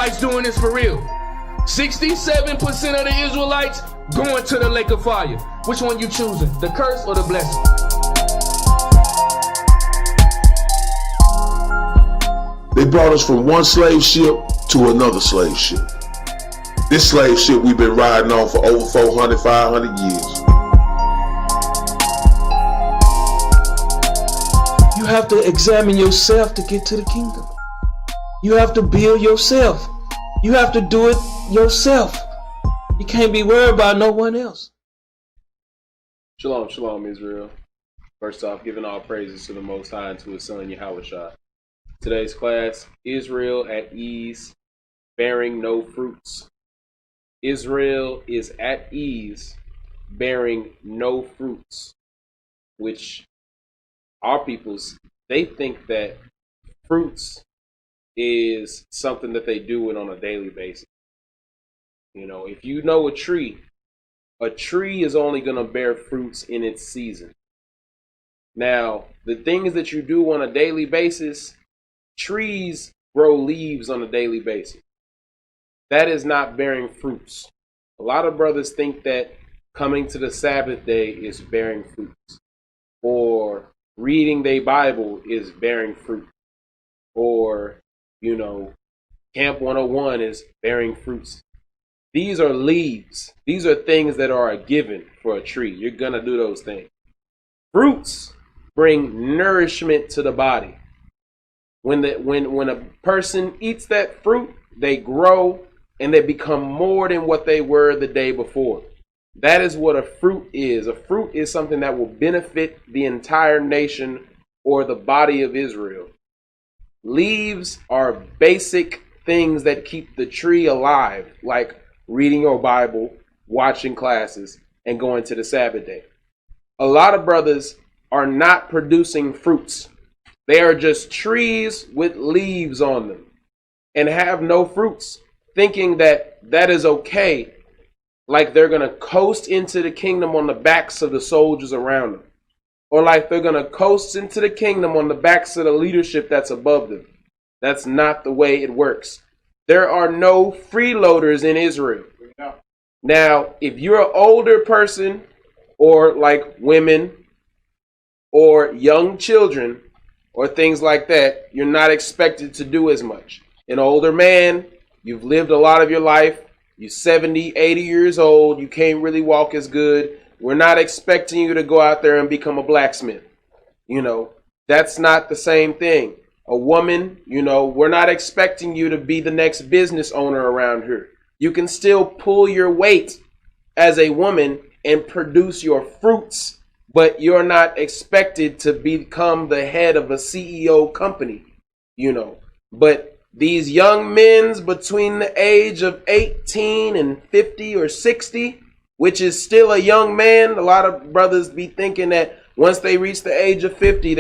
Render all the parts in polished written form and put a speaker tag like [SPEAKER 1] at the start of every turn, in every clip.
[SPEAKER 1] Israelites doing this for real. 67% of the Israelites going to the lake of fire. Which one you choosing? The curse or the blessing?
[SPEAKER 2] They brought us from one slave ship to another slave ship. This slave ship we've been riding on for over 400, 500 years.
[SPEAKER 1] You have to examine yourself to get to the kingdom. You have to build yourself. You have to do it yourself. You can't be worried about no one else.
[SPEAKER 3] Shalom, shalom, Israel. First off, giving all praises to the Most High and to His Son, YAHAWASHI. Today's class, Israel at ease, bearing no fruits. Israel is at ease, bearing no fruits, which our peoples, they think that fruits is something that they do it on a daily basis. You know, if you know a tree is only going to bear fruits in its season. Now, the things that you do on a daily basis, trees grow leaves on a daily basis. That is not bearing fruits. A lot of brothers think that coming to the Sabbath day is bearing fruits, or reading their Bible is bearing fruit, or, you know, Camp 101 is bearing fruits. These are leaves. These are things that are a given for a tree. You're going to do those things. Fruits bring nourishment to the body. When a person eats that fruit, they grow and they become more than what they were the day before. That is what a fruit is. A fruit is something that will benefit the entire nation or the body of Israel. Leaves are basic things that keep the tree alive, like reading your Bible, watching classes, and going to the Sabbath day. A lot of brothers are not producing fruits. They are just trees with leaves on them and have no fruits, thinking that that is okay, like they're going to coast into the kingdom on the backs of the soldiers around them, or like they're going to coast into the kingdom on the backs of the leadership that's above them. That's not the way it works. There are no freeloaders in Israel. Now, if you're an older person, or like women, or young children, or things like that, you're not expected to do as much. An older man, you've lived a lot of your life, you're 70, 80 years old, you can't really walk as good. We're not expecting you to go out there and become a blacksmith. You know, that's not the same thing. A woman, you know, we're not expecting you to be the next business owner around here. You can still pull your weight as a woman and produce your fruits, but you're not expected to become the head of a CEO company, you know. But these young men between the age of 18 and 50 or 60, which is still a young man. A lot of brothers be thinking that once they reach the age of 50,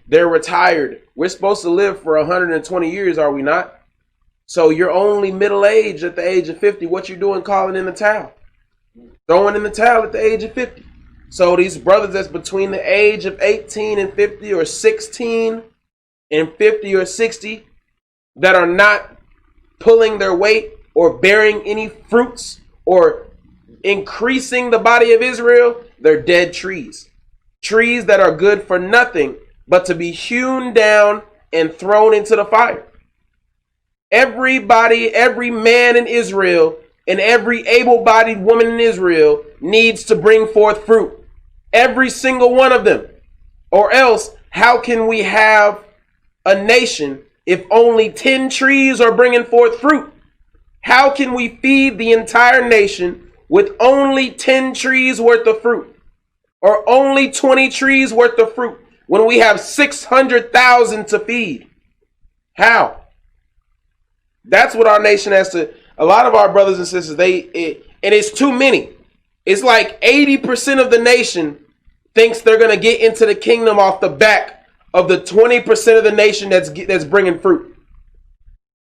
[SPEAKER 3] they're retired. We're supposed to live for 120 years, are we not? So you're only middle age at the age of 50. What you doing calling in the towel? Throwing in the towel at the age of 50. So these brothers that's between the age of 18 and 50, or 16 and 50 or 60, that are not pulling their weight or bearing any fruits or increasing the body of Israel, they're dead trees. Trees that are good for nothing but to be hewn down and thrown into the fire. Everybody, every man in Israel and every able-bodied woman in Israel needs to bring forth fruit. Every single one of them. Or else, how can we have a nation if only 10 trees are bringing forth fruit? How can we feed the entire nation with only 10 trees worth of fruit? Or only 20 trees worth of fruit when we have 600,000 to feed? How? That's what our nation has to. A lot of our brothers and sisters, and it's too many. It's like 80% of the nation thinks they're going to get into the kingdom off the back of the 20% of the nation that's bringing fruit.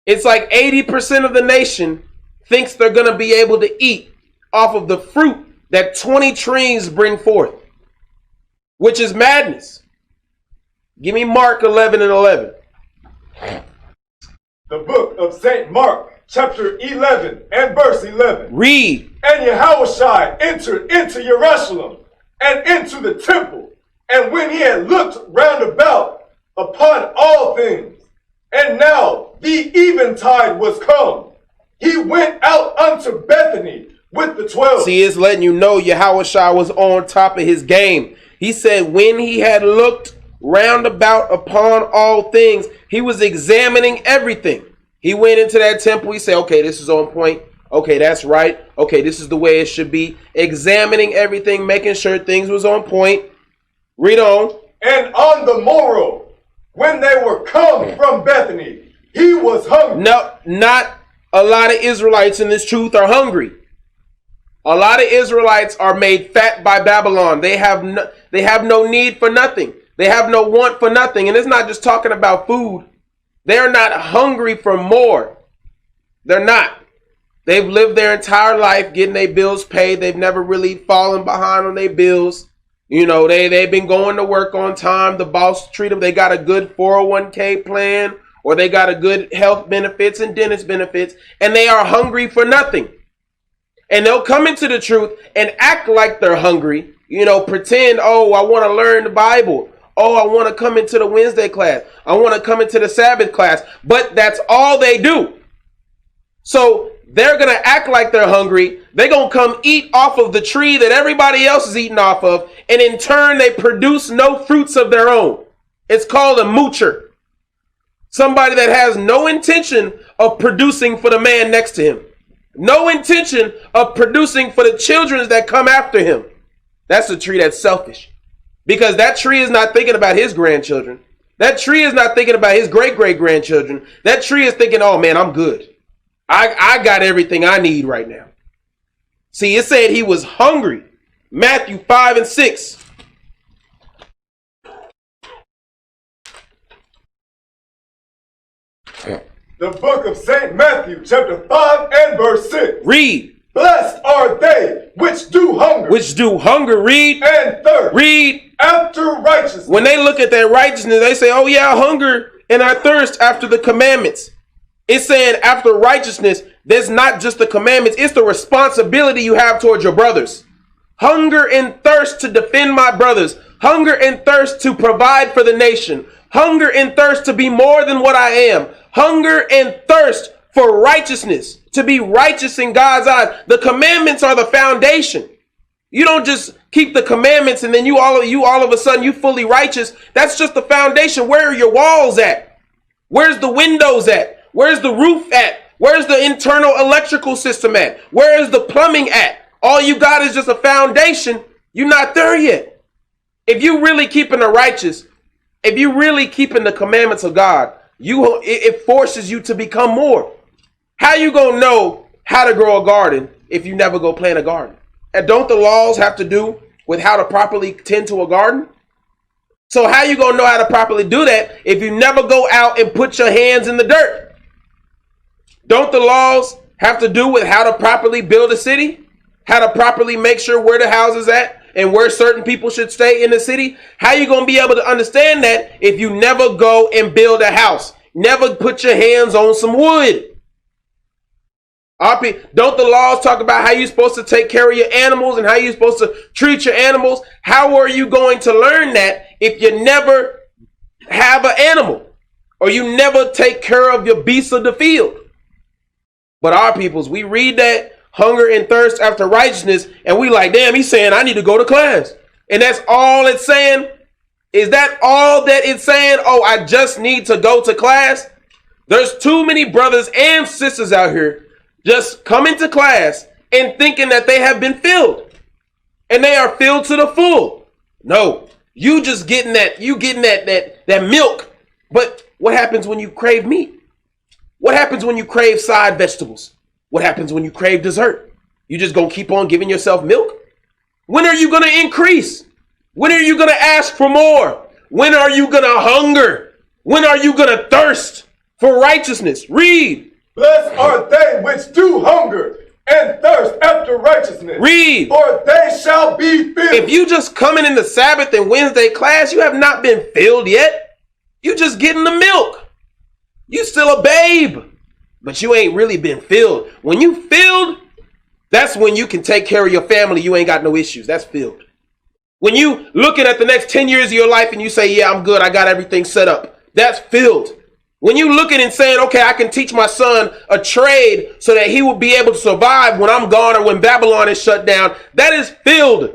[SPEAKER 3] It's like 80% of the nation thinks they're going to be able to eat off of the fruit that 20 trees bring forth, which is madness. Give me Mark 11:11.
[SPEAKER 4] The book of St. Mark, chapter 11 and verse 11.
[SPEAKER 3] Read.
[SPEAKER 4] And YAHAWASHI entered into Jerusalem and into the temple. And when he had looked round about upon all things, and now the eventide was come, he went out unto Bethany with the 12.
[SPEAKER 3] See, it's letting you know YAHAWASHI was on top of his game. He said when he had looked round about upon all things, he was examining everything. He went into that temple. He said, okay, this is on point. Okay, that's right. Okay, this is the way it should be. Examining everything, making sure things was on point. Read on.
[SPEAKER 4] And on the morrow, when they were come from Bethany, he was hungry.
[SPEAKER 3] No, not a lot of Israelites in this truth are hungry. A lot of Israelites are made fat by Babylon. They have no need for nothing. They have no want for nothing. And it's not just talking about food. They're not hungry for more. They're not. They've lived their entire life getting their bills paid. They've never really fallen behind on their bills. You know, they've been going to work on time. The boss treat them. They got a good 401k plan, or they got a good health benefits and dentist benefits, and they are hungry for nothing. And they'll come into the truth and act like they're hungry. You know, pretend, oh, I want to learn the Bible. Oh, I want to come into the Wednesday class. I want to come into the Sabbath class. But that's all they do. So they're going to act like they're hungry. They're going to come eat off of the tree that everybody else is eating off of. And in turn, they produce no fruits of their own. It's called a moocher. Somebody that has no intention of producing for the man next to him. No intention of producing for the children that come after him. That's a tree that's selfish. Because that tree is not thinking about his grandchildren. That tree is not thinking about his great-great-grandchildren. That tree is thinking, oh man, I'm good. I got everything I need right now. See, it said he was hungry. Matthew 5 and 6.
[SPEAKER 4] The book of St. Matthew, chapter 5 and verse 6.
[SPEAKER 3] Read.
[SPEAKER 4] Blessed are they which do hunger.
[SPEAKER 3] Which do hunger. Read.
[SPEAKER 4] And thirst.
[SPEAKER 3] Read.
[SPEAKER 4] After righteousness.
[SPEAKER 3] When they look at that righteousness, they say, oh yeah, hunger and I thirst after the commandments. It's saying after righteousness, there's not just the commandments, it's the responsibility you have towards your brothers. Hunger and thirst to defend my brothers. Hunger and thirst to provide for the nation. Hunger and thirst to be more than what I am. Hunger and thirst for righteousness, to be righteous in God's eyes. The commandments are the foundation. You don't just keep the commandments and then you all of a sudden you fully righteous. That's just the foundation. Where are your walls at? Where's the windows at? Where's the roof at? Where's the internal electrical system at? Where is the plumbing at? All you got is just a foundation. You're not there yet. If you really keeping the righteous, if you really keeping the commandments of God, it forces you to become more. How you gonna know how to grow a garden if you never go plant a garden? And don't the laws have to do with how to properly tend to a garden? So how you gonna know how to properly do that if you never go out and put your hands in the dirt? Don't the laws have to do with how to properly build a city? How to properly make sure where the houses at and where certain people should stay in the city? How you gonna be able to understand that if you never go and build a house? Never put your hands on some wood? Don't the laws talk about how you're supposed to take care of your animals and how you're supposed to treat your animals? How are you going to learn that if you never have an animal or you never take care of your beasts of the field? But our peoples, we read that hunger and thirst after righteousness and we like, damn, he's saying I need to go to class. And that's all it's saying? Is that all that it's saying? Oh, I just need to go to class? There's too many brothers and sisters out here just coming to class and thinking that they have been filled. And they are filled to the full. No, you just getting that milk. But what happens when you crave meat? What happens when you crave side vegetables? What happens when you crave dessert? You just gonna keep on giving yourself milk? When are you gonna increase? When are you gonna ask for more? When are you gonna hunger? When are you gonna thirst for righteousness? Read.
[SPEAKER 4] Blessed are they which do hunger and thirst after righteousness.
[SPEAKER 3] Read.
[SPEAKER 4] For they shall be filled.
[SPEAKER 3] If you just coming in the Sabbath and Wednesday class, you have not been filled yet. You just getting the milk. You still a babe. but you ain't really been filled. When you filled, that's when you can take care of your family. You ain't got no issues. That's filled. When you looking at the next 10 years of your life and you say, yeah, I'm good, I got everything set up, that's filled. When you looking and saying, okay, I can teach my son a trade so that he will be able to survive when I'm gone or when Babylon is shut down, that is filled.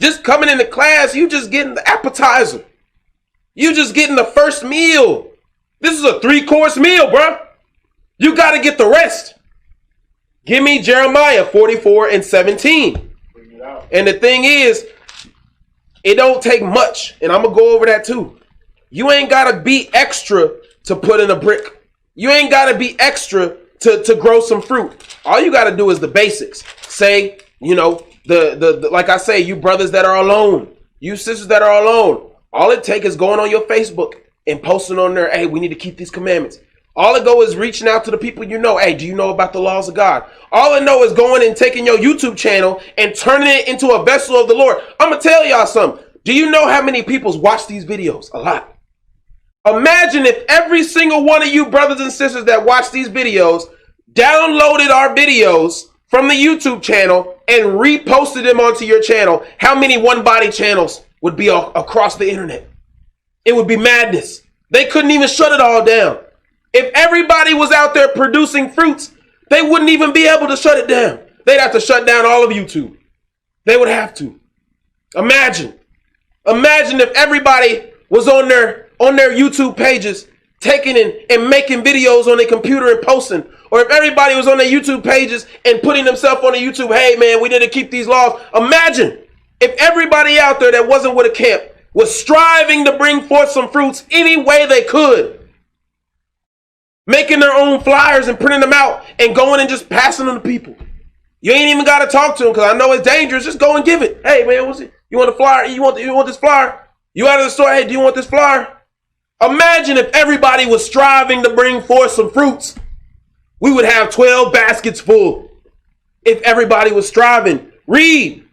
[SPEAKER 3] Just coming into class, you just getting the appetizer. You just getting the first meal. This is a 3-course meal, bro. You got to get the rest. Give me Jeremiah 44:17. And the thing is, it don't take much. And I'm going to go over that too. You ain't got to be extra to put in a brick. You ain't got to be extra to grow some fruit. All you got to do is the basics. Say, you know, the like I say, you brothers that are alone, you sisters that are alone, all it takes is going on your Facebook and posting on there, hey, we need to keep these commandments. All it go is reaching out to the people you know. Hey, do you know about the laws of God? All I know is going and taking your YouTube channel and turning it into a vessel of the Lord. I'm going to tell y'all something. Do you know how many people watch these videos? A lot. Imagine if every single one of you brothers and sisters that watch these videos downloaded our videos from the YouTube channel and reposted them onto your channel. How many Onebody channels would be across the internet? It would be madness. They couldn't even shut it all down. If everybody was out there producing fruits, they wouldn't even be able to shut it down. They'd have to shut down all of YouTube. They would have to. Imagine if everybody was on their YouTube pages taking and making videos on their computer and posting. Or if everybody was on their YouTube pages and putting themselves on the YouTube, hey man, we need to keep these laws. Imagine if everybody out there that wasn't with a camp was striving to bring forth some fruits any way they could. Making their own flyers and printing them out and going and just passing them to people. You ain't even got to talk to them because I know it's dangerous. Just go and give it. Hey man, what's it? You want a flyer? You want this flyer? You out of the store? Hey, do you want this flyer? Imagine if everybody was striving to bring forth some fruits. We would have 12 baskets full. If everybody was striving. Read.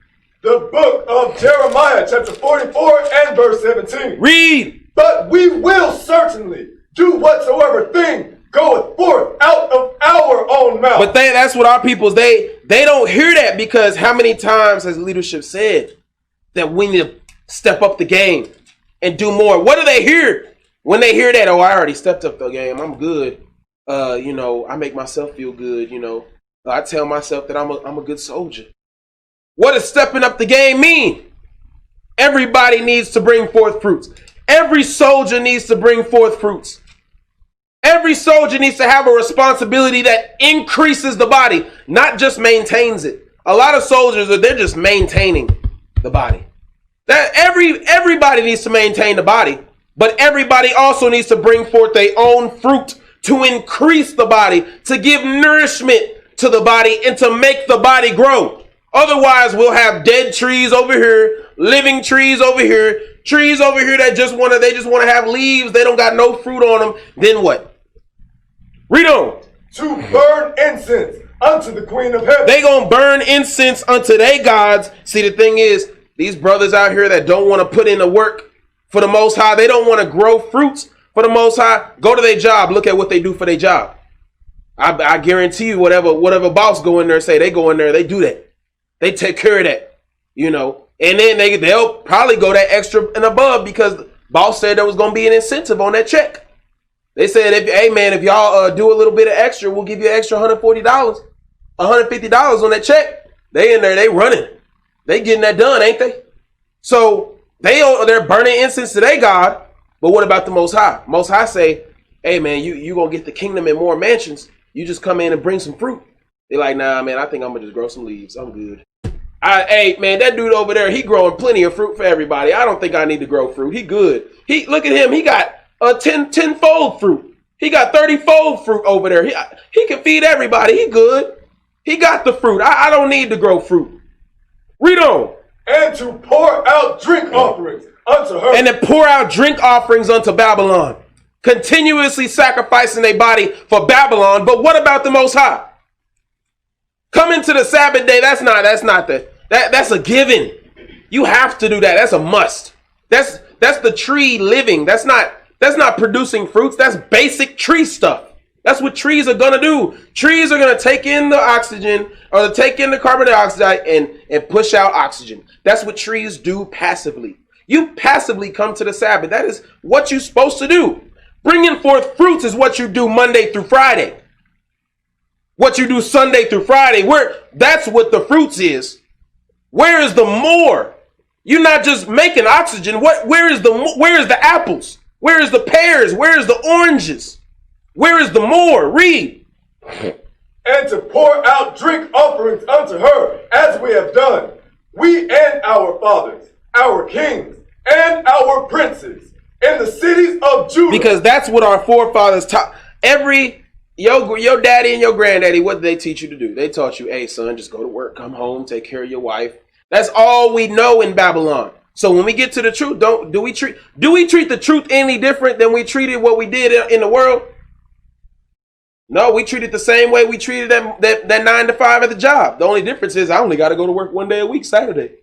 [SPEAKER 4] The book of Jeremiah, chapter 44 and verse 17.
[SPEAKER 3] Read.
[SPEAKER 4] But we will certainly do whatsoever thing goeth forth out of our own mouth.
[SPEAKER 3] But that's what our peoples, they don't hear that, because how many times has leadership said that we need to step up the game and do more? What do they hear when they hear that? Oh, I already stepped up the game. I'm good. You know, I make myself feel good. You know, I tell myself that I'm a good soldier. What does stepping up the game mean? Everybody needs to bring forth fruits. Every soldier needs to bring forth fruits. Every soldier needs to have a responsibility that increases the body, not just maintains it. A lot of soldiers, they're just maintaining the body. That everybody needs to maintain the body, but everybody also needs to bring forth their own fruit to increase the body, to give nourishment to the body, and to make the body grow. Otherwise, we'll have dead trees over here, living trees over here, trees over here that just want to have leaves. They don't got no fruit on them. Then what? Read on.
[SPEAKER 4] To burn incense unto the Queen of Heaven.
[SPEAKER 3] They gonna burn incense unto their gods. See, the thing is, these brothers out here that don't want to put in the work for the Most High, they don't want to grow fruits for the Most High. Go to their job. Look at what they do for their job. I guarantee you, whatever boss go in there and say, they go in there, they do that. They take care of that, you know. And then they'll probably go that extra and above because boss said there was going to be an incentive on that check. They said, hey man, if y'all do a little bit of extra, we'll give you an extra $140, $150 on that check. They in there, they running. They getting that done, ain't they? So they're burning incense to their God. But what about the Most High? Most High say, hey man, you going to get the kingdom in more mansions. You just come in and bring some fruit. They're like, nah, man, I think I'm going to just grow some leaves. I'm good. Hey, man, that dude over there, he growing plenty of fruit for everybody. I don't think I need to grow fruit. He good. Look at him. He got a 10-fold fruit. He got 30-fold fruit over there. He can feed everybody. He good. He got the fruit. I don't need to grow fruit. Read on.
[SPEAKER 4] And to pour out drink offerings unto her.
[SPEAKER 3] And to pour out drink offerings unto Babylon. Continuously sacrificing their body for Babylon. But what about the Most High? Coming to the Sabbath day, that's a given. You have to do that. That's a must. That's the tree living. That's not producing fruits. That's basic tree stuff. That's what trees are gonna do. Trees are gonna take in the oxygen or take in the carbon dioxide and push out oxygen. That's what trees do passively. You passively come to the Sabbath. That is what you're supposed to do. Bringing forth fruits is what you do Monday through Friday. What you do Sunday through Friday. That's what the fruits is. Where is the more? You're not just making oxygen. Where is the apples? Where is the pears? Where is the oranges? Where is the more? Read.
[SPEAKER 4] And to pour out drink offerings unto her, as we have done, we and our fathers, our kings, and our princes, in the cities of Judah.
[SPEAKER 3] Because that's what our forefathers taught. Your daddy and your granddaddy, what did they teach you to do? They taught you, hey, son, just go to work, come home, take care of your wife. That's all we know in Babylon. So when we get to the truth, do we treat the truth any different than we treated what we did in the world? No, we treat it the same way we treated that 9 to 5 at the job. The only difference is I only got to go to work one day a week, Saturday.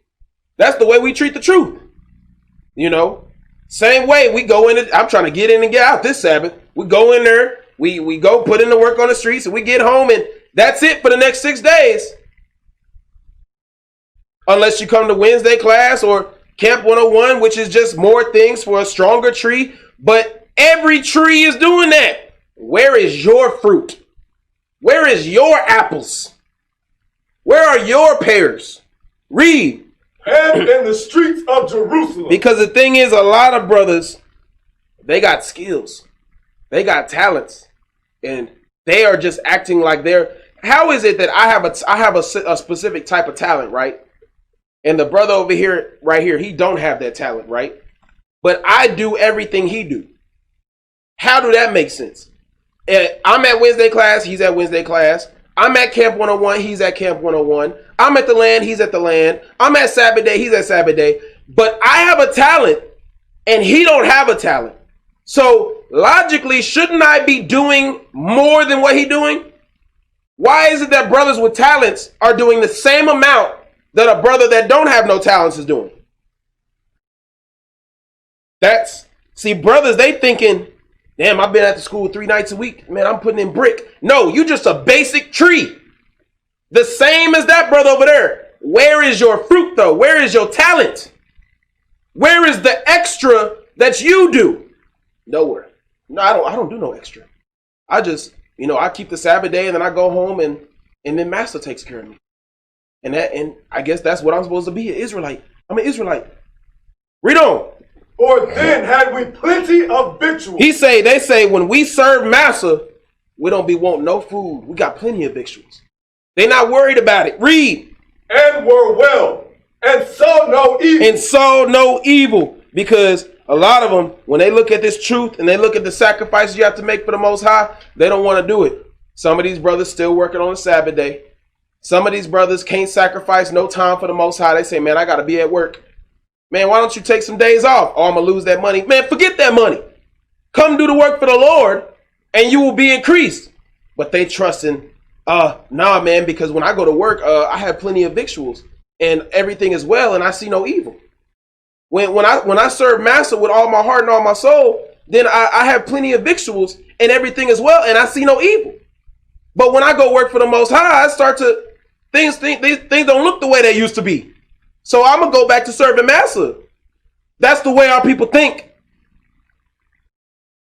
[SPEAKER 3] That's the way we treat the truth. You know, same way we go in. I'm trying to get in and get out this Sabbath. We go in there. We go put in the work on the streets and we get home and that's it for the next 6 days. Unless you come to Wednesday class or Camp 101, which is just more things for a stronger tree. But every tree is doing that. Where is your fruit? Where is your apples? Where are your pears? Read.
[SPEAKER 4] And in the streets of Jerusalem.
[SPEAKER 3] Because the thing is, a lot of brothers, they got skills. They got talents. And they are just acting like they're... How is it that I have a specific type of talent, right? And the brother over here, right here, he don't have that talent, right? But I do everything he do. How do that make sense? I'm at Wednesday class, he's at Wednesday class. I'm at Camp 101, he's at Camp 101. I'm at the land, he's at the land. I'm at Sabbath day, he's at Sabbath day. But I have a talent and he don't have a talent. So logically, shouldn't I be doing more than what he's doing? Why is it that brothers with talents are doing the same amount that a brother that don't have no talents is doing? See, brothers, they thinking, damn, I've been at the school 3 nights a week. Man, I'm putting in brick. No, you just a basic tree. The same as that brother over there. Where is your fruit, though? Where is your talent? Where is the extra that you do? Nowhere. No, I don't do no extra. I just, I keep the Sabbath day and then I go home and then Master takes care of me. And I guess that's what I'm supposed to be, an Israelite. I'm an Israelite. Read on.
[SPEAKER 4] For then had we plenty of victuals.
[SPEAKER 3] They say when we serve Massa, we don't be wanting no food. We got plenty of victuals. They not worried about it. Read.
[SPEAKER 4] And were well, and saw no evil.
[SPEAKER 3] And saw no evil. Because a lot of them, when they look at this truth and they look at the sacrifices you have to make for the Most High, they don't want to do it. Some of these brothers still working on the Sabbath day. Some of these brothers can't sacrifice no time for the Most High. They say, man, I got to be at work. Man, why don't you take some days off? Oh, I'm going to lose that money. Man, forget that money. Come do the work for the Lord and you will be increased. But they trusting, nah, man, because when I go to work, I have plenty of victuals and everything is well and I see no evil. When I serve Master with all my heart and all my soul, then I have plenty of victuals and everything is well and I see no evil. But when I go work for the Most High, I start to, things don't look the way they used to be. So I'm going to go back to serving Master. That's the way our people think.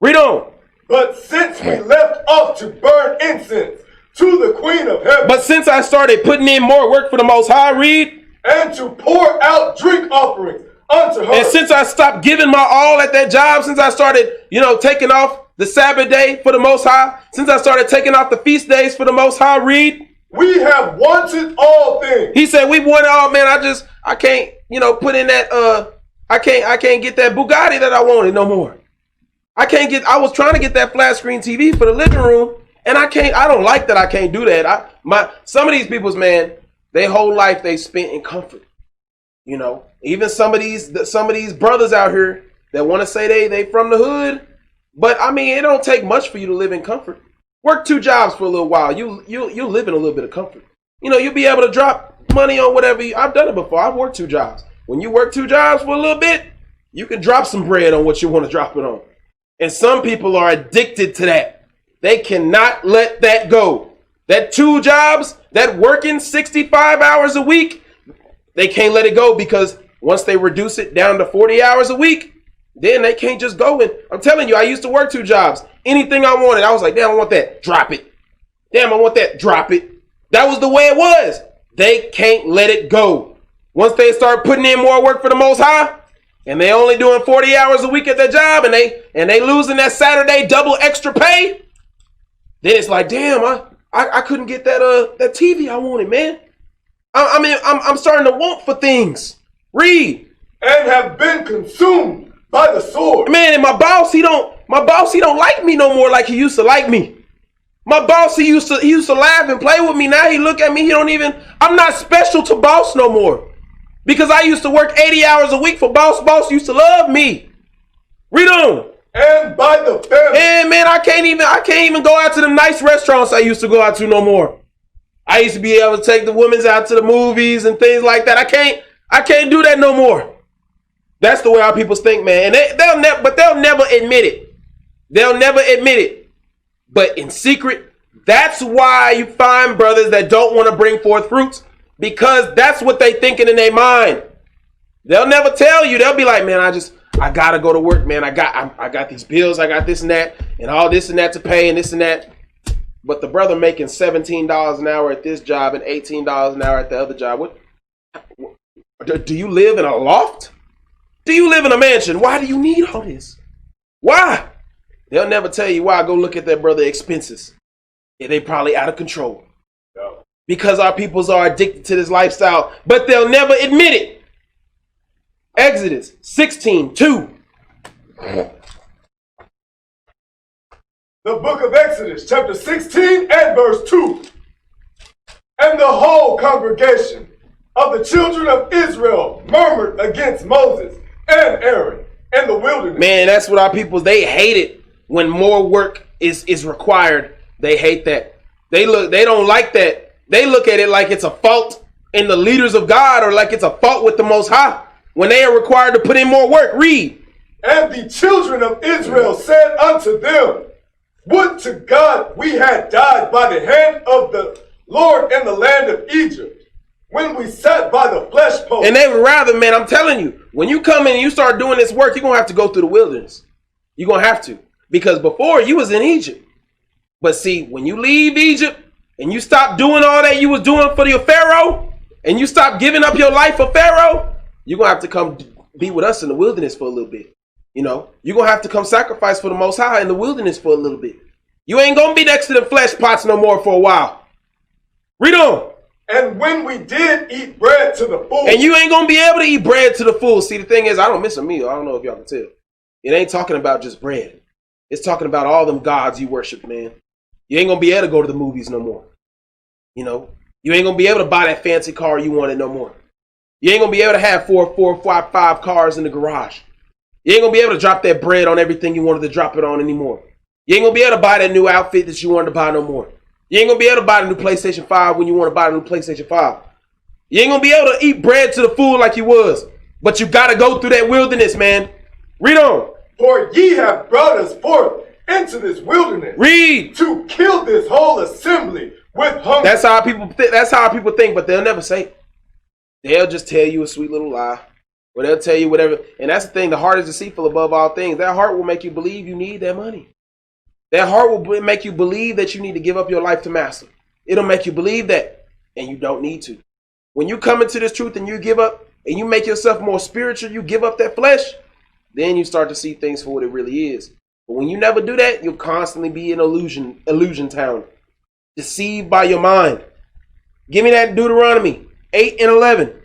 [SPEAKER 3] Read on.
[SPEAKER 4] But since we left off to burn incense to the Queen of Heaven.
[SPEAKER 3] But since I started putting in more work for the Most High, read.
[SPEAKER 4] And to pour out drink offerings unto her.
[SPEAKER 3] And since I stopped giving my all at that job, since I started, taking off the Sabbath day for the Most High, since I started taking off the feast days for the Most High, read.
[SPEAKER 4] We have wanted all things.
[SPEAKER 3] He said we wanted all, man. I can't, put in that, I can't get that Bugatti that I wanted no more. I was trying to get that flat screen TV for the living room and I don't like that I can't do that. Some of these people's, man, their whole life they spent in comfort. Even some of these brothers out here that want to say they from the hood, but it don't take much for you to live in comfort. Work 2 jobs for a little while. You'll live in a little bit of comfort. You'll be able to drop money on whatever. I've done it before. I've worked 2 jobs. When you work 2 jobs for a little bit, you can drop some bread on what you want to drop it on. And some people are addicted to that. They cannot let that go. That 2 jobs, that working 65 hours a week, they can't let it go, because once they reduce it down to 40 hours a week, then they can't just go. And I'm telling you, I used to work 2 jobs. Anything I wanted, I was like, damn, I want that, drop it. Damn, I want that, drop it. That was the way it was. They can't let it go. Once they start putting in more work for the Most High, and they only doing 40 hours a week at their job, and they losing that Saturday double extra pay, then it's like, damn, I couldn't get that TV I wanted, man. I'm starting to want for things. Read.
[SPEAKER 4] And have been consumed by the sword.
[SPEAKER 3] Man, and my boss, he don't like me no more like he used to like me. My boss, he used to laugh and play with me. Now he look at me, I'm not special to boss no more. Because I used to work 80 hours a week for boss. Boss used to love me. Read on.
[SPEAKER 4] And by the family.
[SPEAKER 3] And man, I can't even go out to the nice restaurants I used to go out to no more. I used to be able to take the women out to the movies and things like that. I can't do that no more. That's the way our people think, man. And they'll never admit it. They'll never admit it. But in secret, that's why you find brothers that don't want to bring forth fruits, because that's what they thinking in their mind. They'll never tell you. They'll be like, man, I gotta go to work, man. I got these bills, I got this and that, and all this and that to pay, and this and that. But the brother making $17 an hour at this job and $18 an hour at the other job. Do you live in a loft? Do you live in a mansion? Why do you need all this? Why? They'll never tell you why. Go look at that brother expenses. Yeah, they probably out of control.
[SPEAKER 4] No.
[SPEAKER 3] Because our peoples are addicted to this lifestyle, but they'll never admit it. Exodus 16:2.
[SPEAKER 4] The book of Exodus, chapter 16 and verse 2. And the whole congregation of the children of Israel murmured against Moses and Aaron in the wilderness.
[SPEAKER 3] Man, that's what our people, they hate it when more work is required. They hate that. They don't like that. They look at it like it's a fault in the leaders of God, or like it's a fault with the Most High when they are required to put in more work. Read.
[SPEAKER 4] And the children of Israel said unto them, would to God we had died by the hand of the Lord in the land of Egypt, when we sat by the flesh post.
[SPEAKER 3] And they would rather, man, I'm telling you, when you come in and you start doing this work, you're going to have to go through the wilderness. You're going to have to. Because before, you was in Egypt. But see, when you leave Egypt and you stop doing all that you was doing for your Pharaoh, and you stop giving up your life for Pharaoh, you're going to have to come be with us in the wilderness for a little bit. You know, you're going to have to come sacrifice for the Most High in the wilderness for a little bit. You ain't going to be next to the flesh pots no more for a while. Read on.
[SPEAKER 4] And when we did eat bread to the full.
[SPEAKER 3] And you ain't going to be able to eat bread to the full. See, the thing is, I don't miss a meal. I don't know if y'all can tell. It ain't talking about just bread. It's talking about all them gods you worship, man. You ain't going to be able to go to the movies no more. You know, you ain't going to be able to buy that fancy car you wanted no more. You ain't going to be able to have five cars in the garage. You ain't going to be able to drop that bread on everything you wanted to drop it on anymore. You ain't going to be able to buy that new outfit that you wanted to buy no more. You ain't going to be able to buy the new PlayStation 5 when you want to buy the new PlayStation 5. You ain't going to be able to eat bread to the full like you was. But you got to go through that wilderness, man. Read on.
[SPEAKER 4] For ye have brought us forth into this wilderness.
[SPEAKER 3] Read.
[SPEAKER 4] To kill this whole assembly with hunger.
[SPEAKER 3] That's how people think, but they'll never say it. They'll just tell you a sweet little lie. Or they'll tell you whatever. And that's the thing. The heart is deceitful above all things. That heart will make you believe you need that money. That heart will make you believe that you need to give up your life to master. It'll make you believe that. And you don't need to. When you come into this truth and you give up and you make yourself more spiritual, you give up that flesh, then you start to see things for what it really is. But when you never do that, you'll constantly be in illusion town. Deceived by your mind. Give me that Deuteronomy 8 and 11.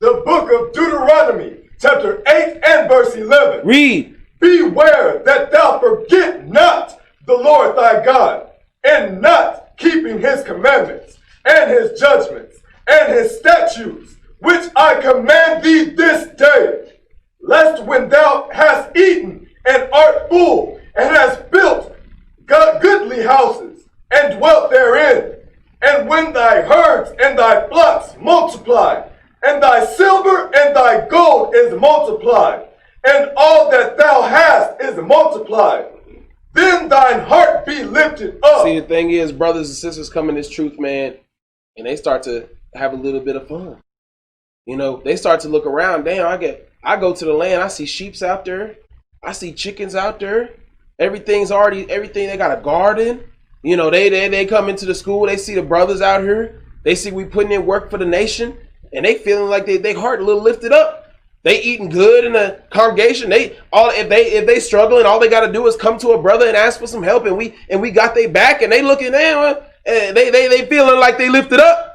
[SPEAKER 4] The book of Deuteronomy, chapter 8 and verse 11.
[SPEAKER 3] Read.
[SPEAKER 4] Beware that thou forget not the Lord thy God, and not keeping his commandments, and his judgments, and his statutes, which I command thee this day, lest when thou hast eaten and art full, and hast built goodly houses, and dwelt therein, and when thy herds and thy flocks multiply, and thy silver and thy gold is multiplied, and all that thou hast is multiplied. Then thine heart be lifted up.
[SPEAKER 3] See, the thing is, brothers and sisters come in this truth, man, and they start to have a little bit of fun. You know, they start to look around. Damn, I go to the land, I see sheeps out there, I see chickens out there. Everything, they got a garden. You know, they come into the school, they see the brothers out here, they see we putting in work for the nation, and they feeling like they heart a little lifted up. They eating good in the congregation. If they struggling, all they got to do is come to a brother and ask for some help, and we got their back, and they looking down, and they feeling like they lifted up.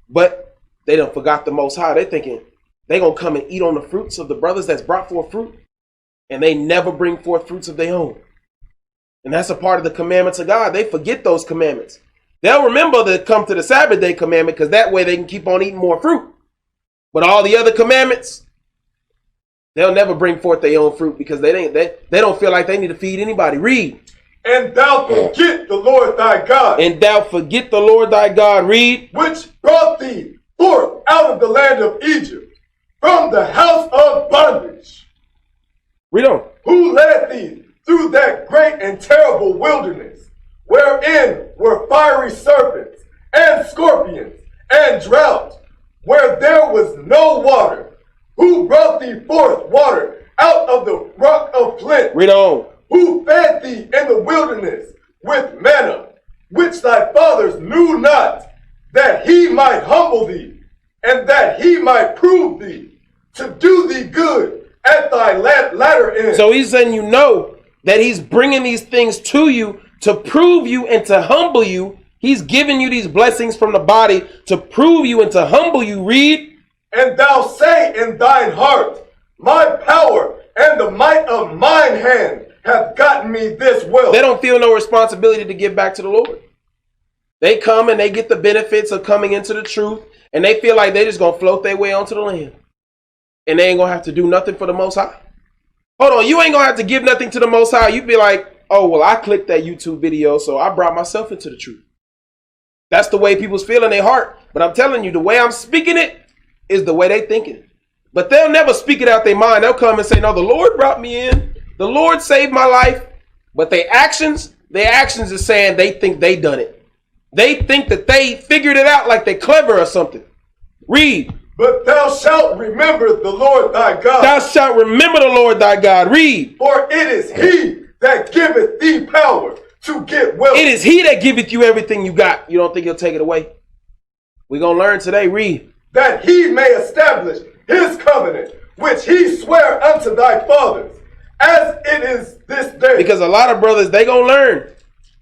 [SPEAKER 3] But they done forgot the Most High. They thinking they gonna come and eat on the fruits of the brothers that's brought forth fruit, and they never bring forth fruits of their own. And that's a part of the commandments of God. They forget those commandments. They'll remember to come to the Sabbath day commandment, because that way they can keep on eating more fruit. But all the other commandments, they'll never bring forth their own fruit, because they don't feel like they need to feed anybody. Read.
[SPEAKER 4] And thou forget the Lord thy God.
[SPEAKER 3] And thou forget the Lord thy God. Read.
[SPEAKER 4] Which brought thee forth out of the land of Egypt, from the house of bondage.
[SPEAKER 3] Read on.
[SPEAKER 4] Who led thee through that great and terrible wilderness, wherein were fiery serpents and scorpions and drought, where there was no water, who brought thee forth water out of the rock of flint.
[SPEAKER 3] Read on.
[SPEAKER 4] Who fed thee in the wilderness with manna, which thy fathers knew not, that he might humble thee, and that he might prove thee, to do thee good at thy latter end.
[SPEAKER 3] So he's saying, you know, that he's bringing these things to you to prove you and to humble you. He's giving you these blessings from the body to prove you and to humble you. Read.
[SPEAKER 4] And thou say in thine heart, my power and the might of mine hand have gotten me this wealth.
[SPEAKER 3] They don't feel no responsibility to give back to the Lord. They come and they get the benefits of coming into the truth, and they feel like they're just going to float their way onto the land. And they ain't going to have to do nothing for the Most High. Hold on, you ain't going to have to give nothing to the Most High. You be like, oh, well, I clicked that YouTube video, so I brought myself into the truth. That's the way people's feel in their heart. But I'm telling you, the way I'm speaking it is the way they thinking. But they'll never speak it out their mind. They'll come and say, no, the Lord brought me in. The Lord saved my life. But their actions is saying they think they done it. They think that they figured it out, like they're clever or something. Read.
[SPEAKER 4] But thou shalt remember the Lord thy God.
[SPEAKER 3] Thou shalt remember the Lord thy God. Read.
[SPEAKER 4] For it is he that giveth thee power to get wealth.
[SPEAKER 3] It is he that giveth you everything you got. You don't think he'll take it away? We're going to learn today. Read.
[SPEAKER 4] That he may establish his covenant, which he sware unto thy fathers, as it is this day.
[SPEAKER 3] Because a lot of brothers, they going to learn.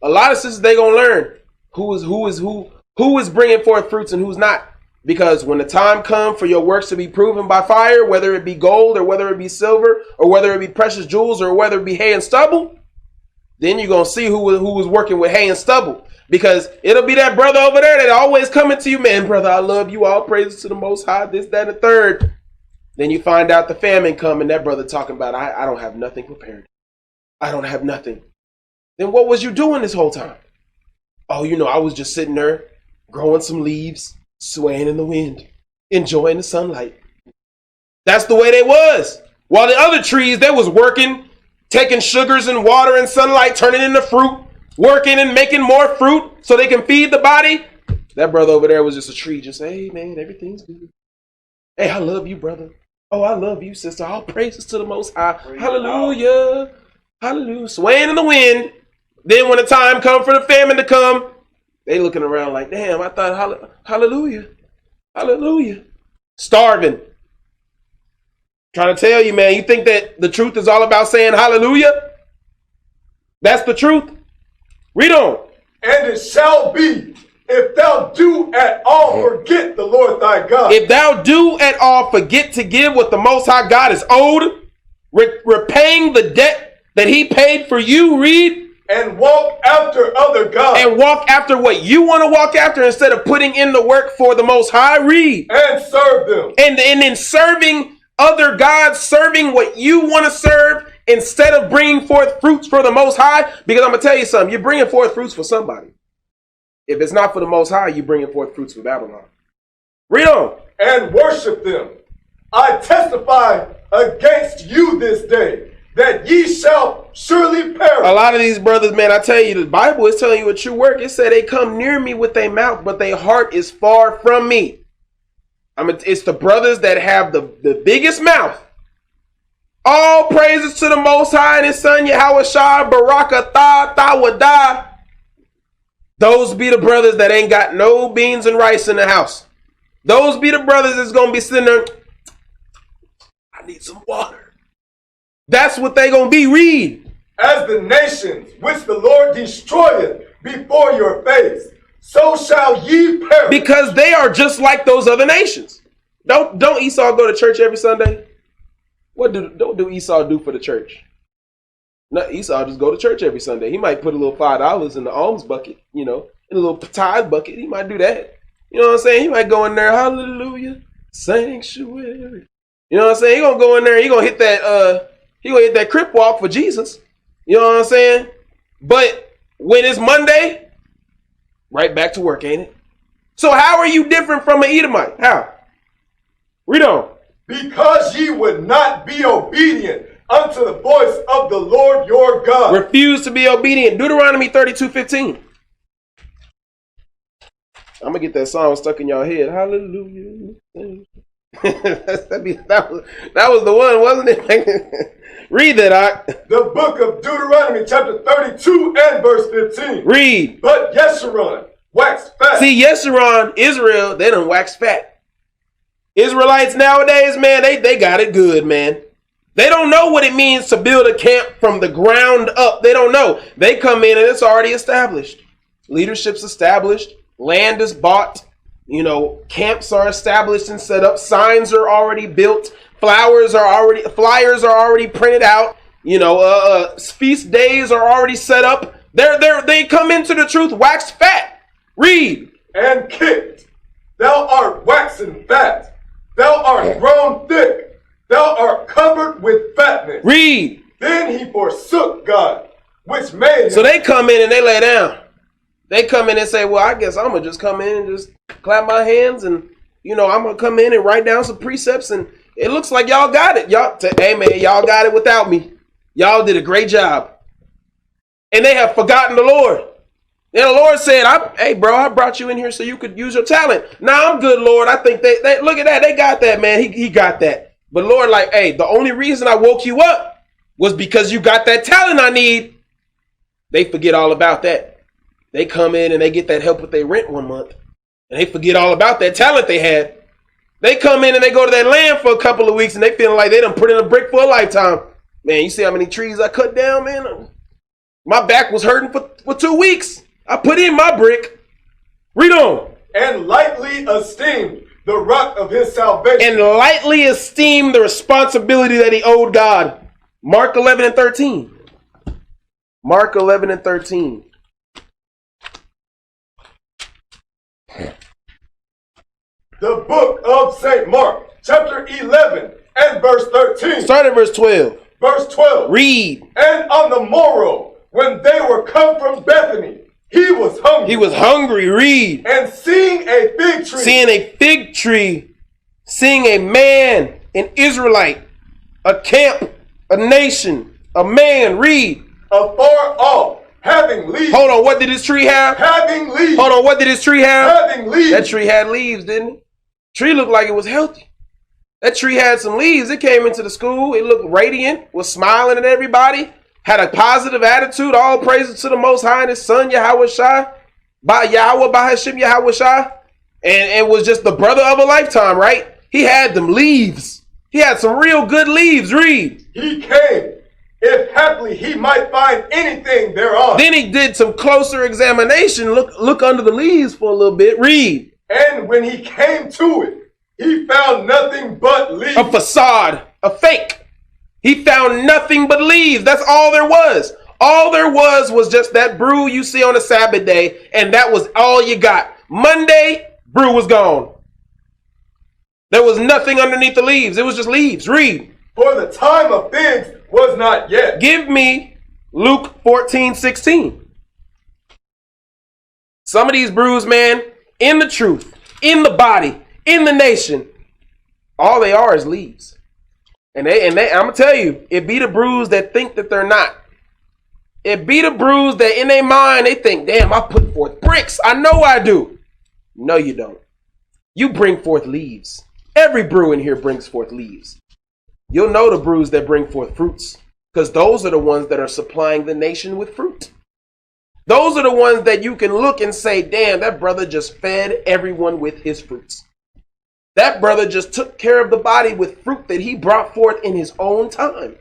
[SPEAKER 3] A lot of sisters, they going to learn who is bringing forth fruits and who's not. Because when the time comes for your works to be proven by fire, whether it be gold or whether it be silver or whether it be precious jewels or whether it be hay and stubble, then you're going to see who was working with hay and stubble. Because it'll be that brother over there that always coming to you, man, brother, I love you, all praises to the Most High, this, that, and the third. Then you find out the famine come and that brother talking about, I don't have nothing prepared. I don't have nothing. Then what was you doing this whole time? Oh, you know, I was just sitting there growing some leaves, swaying in the wind, enjoying the sunlight. That's the way they was. While the other trees, they was working, taking sugars and water and sunlight, turning into fruit, working and making more fruit so they can feed the body. That brother over there was just a tree, just, hey, man, everything's good. Hey, I love you, brother. Oh, I love you, sister. All praises to the Most High. Hallelujah. Hallelujah. Swaying in the wind. Then when the time come for the famine to come, they looking around like, damn, I thought, hallelujah. Hallelujah. Starving. Trying to tell you, man, you think that the truth is all about saying hallelujah? That's the truth. Read on.
[SPEAKER 4] And it shall be, if thou do at all forget the Lord thy God.
[SPEAKER 3] If thou do at all forget to give what the Most High God is owed, repaying the debt that he paid for you, read.
[SPEAKER 4] And walk after other gods.
[SPEAKER 3] And walk after what you want to walk after instead of putting in the work for the Most High, read.
[SPEAKER 4] And serve them.
[SPEAKER 3] And then serving other gods, serving what you want to serve instead of bringing forth fruits for the Most High. Because I'm going to tell you something. You're bringing forth fruits for somebody. If it's not for the Most High, you're bringing forth fruits for Babylon. Read on.
[SPEAKER 4] and worship them. I testify against you this day, that ye shall surely perish.
[SPEAKER 3] A lot of these brothers, man, I tell you, the Bible is telling you a true word. It said they come near me with their mouth, but their heart is far from me. I mean, it's the brothers that have the biggest mouth. All praises to the Most High and His Son, YAHAWASHI, Barakatah, Tawadah. Those be the brothers that ain't got no beans and rice in the house. Those be the brothers that's going to be sitting there, I need some water. That's what they going to be. Read.
[SPEAKER 4] As the nations which the Lord destroyeth before your face, so shall ye perish.
[SPEAKER 3] Because they are just like those other nations. Don't Esau go to church every Sunday? What do Esau do for the church? No, Esau just go to church every Sunday. He might put a little $5 in the alms bucket, you know, in a little tithe bucket. He might do that. You know what I'm saying? He might go in there, hallelujah, sanctuary. You know what I'm saying? He gonna go in there, he gonna hit that crip walk for Jesus. You know what I'm saying? But when it's Monday, right back to work, ain't it? So how are you different from an Edomite? How? Read on.
[SPEAKER 4] Because ye would not be obedient unto the voice of the Lord your God.
[SPEAKER 3] Refuse to be obedient. Deuteronomy 32:15. I'm gonna get that song stuck in y'all head. Hallelujah. that was the one, wasn't it? Read that, Ock.
[SPEAKER 4] The book of Deuteronomy chapter 32 and verse 15.
[SPEAKER 3] Read.
[SPEAKER 4] But Yeshurun waxed fat.
[SPEAKER 3] See, Yeshurun, Israel, they done waxed fat. Israelites nowadays, man, they got it good, man. They don't know what it means to build a camp from the ground up. They don't know. They come in and it's already established. Leadership's established. Land is bought. You know, camps are established and set up. Signs are already built. Flyers are already printed out. You know, feast days are already set up. They come into the truth waxed fat. Read.
[SPEAKER 4] And kicked. Thou art waxen fat. Thou art grown thick. Thou art covered with fatness.
[SPEAKER 3] Read.
[SPEAKER 4] Then he forsook God, which made him.
[SPEAKER 3] So they come in and they lay down. They come in and say, well, I guess I'm going to just come in and just clap my hands and, you know, I'm going to come in and write down some precepts and it looks like y'all got it. Hey, man, y'all got it without me. Y'all did a great job. And they have forgotten the Lord. And the Lord said, hey, bro, I brought you in here so you could use your talent. Nah, I'm good, Lord. I think they look at that. They got that, man. He got that. But Lord, like, hey, the only reason I woke you up was because you got that talent I need. They forget all about that. They come in and they get that help with their rent one month. And they forget all about that talent they had. They come in and they go to that land for a couple of weeks and they feeling like they done put in a brick for a lifetime. Man, you see how many trees I cut down, man? My back was hurting for 2 weeks. I put in my brick. Read on.
[SPEAKER 4] And lightly esteemed the rock of his salvation.
[SPEAKER 3] And lightly esteemed the responsibility that he owed God. Mark 11 and 13. Mark 11 and 13.
[SPEAKER 4] The book of St. Mark, chapter 11 and verse 13.
[SPEAKER 3] Start at verse 12.
[SPEAKER 4] Verse 12.
[SPEAKER 3] Read.
[SPEAKER 4] And on the morrow, when they were come from Bethany, he was hungry.
[SPEAKER 3] He was hungry. Read.
[SPEAKER 4] And seeing a fig tree.
[SPEAKER 3] Seeing a fig tree. Seeing a man, an Israelite, a camp, a nation, a man. Read.
[SPEAKER 4] Afar off, having leaves.
[SPEAKER 3] Hold on, what did his tree have?
[SPEAKER 4] Having leaves.
[SPEAKER 3] Hold on, what did his tree have?
[SPEAKER 4] Having leaves.
[SPEAKER 3] That tree had leaves, didn't it? Tree looked like it was healthy. That tree had some leaves. It came into the school. It looked radiant, was smiling at everybody, had a positive attitude. All praises to the Most High and His Son, YAHAWASHI, by Yahweh, by Hashem, YAHAWASHI. And it was just the brother of a lifetime, right? He had them leaves. He had some real good leaves. Read.
[SPEAKER 4] He came, if haply he might find anything thereon.
[SPEAKER 3] Then he did some closer examination. Look under the leaves for a little bit. Read.
[SPEAKER 4] And when he came to it, he found nothing but leaves.
[SPEAKER 3] A facade, a fake. He found nothing but leaves. That's all there was. All there was just that brew you see on a Sabbath day, and that was all you got. Monday, brew was gone. There was nothing underneath the leaves. It was just leaves. Read.
[SPEAKER 4] For the time of figs was not yet.
[SPEAKER 3] Give me Luke 14:16. Some of these brews, man, in the truth, in the body,
[SPEAKER 5] in the nation, all they are is leaves. And I'm gonna tell you, it be the brews that think that they're not. It be the brews that in their mind they think, damn, I put forth bricks. I know I do. No, you don't. You bring forth leaves. Every brew in here brings forth leaves. You'll know the brews that bring forth fruits, because those are the ones that are supplying the nation with fruit. Those are the ones that you can look and say, damn, that brother just fed everyone with his fruits. That brother just took care of the body with fruit that he brought forth in his own time.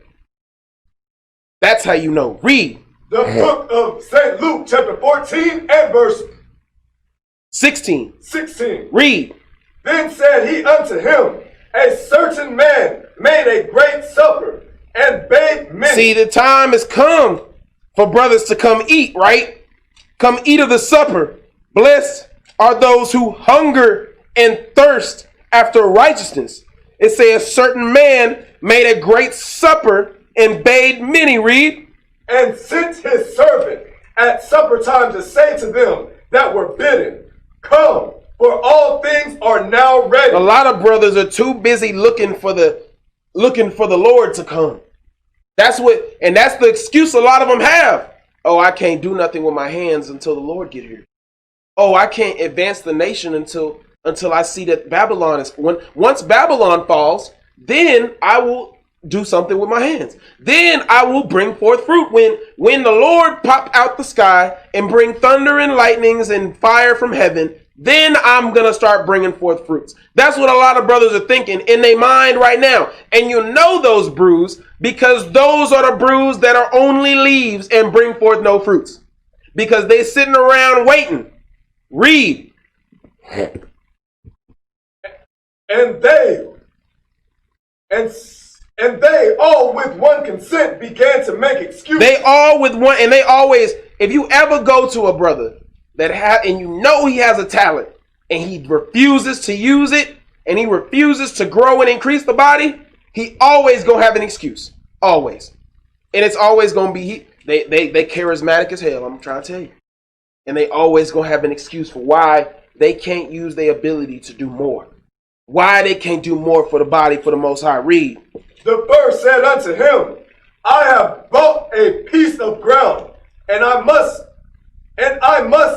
[SPEAKER 5] That's how you know. Read.
[SPEAKER 4] The book of St. Luke, chapter 14 and verse
[SPEAKER 5] 16. Read.
[SPEAKER 4] Then said he unto him, a certain man made a great supper and bade many.
[SPEAKER 5] See, the time has come for brothers to come eat, right? Come eat of the supper. Blessed are those who hunger and thirst after righteousness. It says a certain man made a great supper and bade many. Read.
[SPEAKER 4] And sent his servant at supper time to say to them that were bidden, come, for all things are now ready.
[SPEAKER 5] A lot of brothers are too busy looking for the Lord to come. That's the excuse a lot of them have. Oh, I can't do nothing with my hands until the Lord get here. Oh, I can't advance the nation until I see that Babylon is once Babylon falls, then I will do something with my hands. Then I will bring forth fruit. When the Lord pop out the sky and bring thunder and lightnings and fire from heaven, then I'm going to start bringing forth fruits. That's what a lot of brothers are thinking in their mind right now. And you know those brews because those are the brews that are only leaves and bring forth no fruits. Because they sitting around waiting. Read.
[SPEAKER 4] And they all with one consent began to make excuses.
[SPEAKER 5] They all with one, and they always, if you ever go to a brother and you know he has a talent and he refuses to use it and he refuses to grow and increase the body, he always gonna have an excuse. Always. And it's always gonna be, they charismatic as hell, I'm trying to tell you. And they always gonna have an excuse for why they can't use their ability to do more. Why they can't do more for the body, for the Most High. Read.
[SPEAKER 4] The first said unto him, I have bought a piece of ground, and I must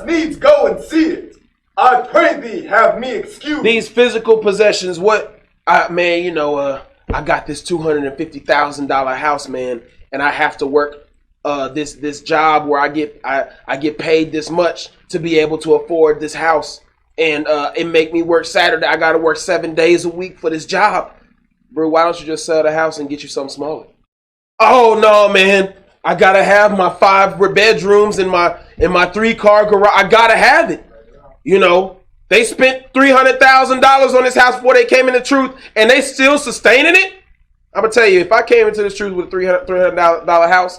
[SPEAKER 4] needs go and see it. I pray thee, have me excused.
[SPEAKER 5] These physical possessions, I got this $250,000 house, man, and I have to work this job where I get paid this much to be able to afford this house, and it make me work Saturday. I got to work 7 days a week for this job. Bro, why don't you just sell the house and get you something smaller? Oh no, man. I gotta have my 5 bedrooms in my 3-car garage. I gotta have it. You know, they spent $300,000 on this house before they came into truth, and they still sustaining it. I'm gonna tell you, if I came into this truth with a $300 house,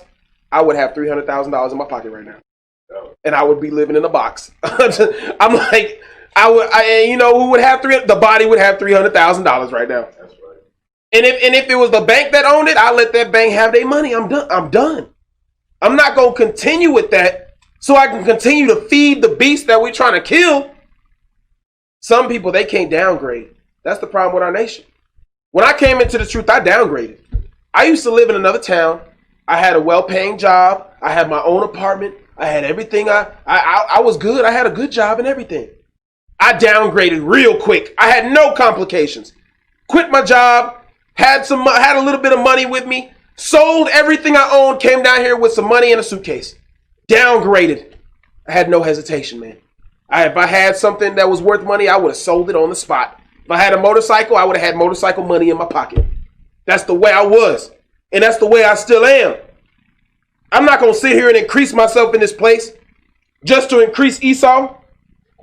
[SPEAKER 5] I would have $300,000 in my pocket right now, and I would be living in a box. I'm like, who would have the body would have $300,000 right now. And if it was the bank that owned it, I'll let that bank have their money. I'm done. I'm not going to continue with that so I can continue to feed the beast that we're trying to kill. Some people, they can't downgrade. That's the problem with our nation. When I came into the truth, I downgraded. I used to live in another town. I had a well-paying job. I had my own apartment. I had everything. I was good. I had a good job and everything. I downgraded real quick. I had no complications. Quit my job. Had a little bit of money with me, sold everything I owned, came down here with some money in a suitcase. Downgraded. I had no hesitation, man. If I had something that was worth money, I would have sold it on the spot. If I had a motorcycle, I would have had motorcycle money in my pocket. That's the way I was. And that's the way I still am. I'm not going to sit here and increase myself in this place just to increase Esau.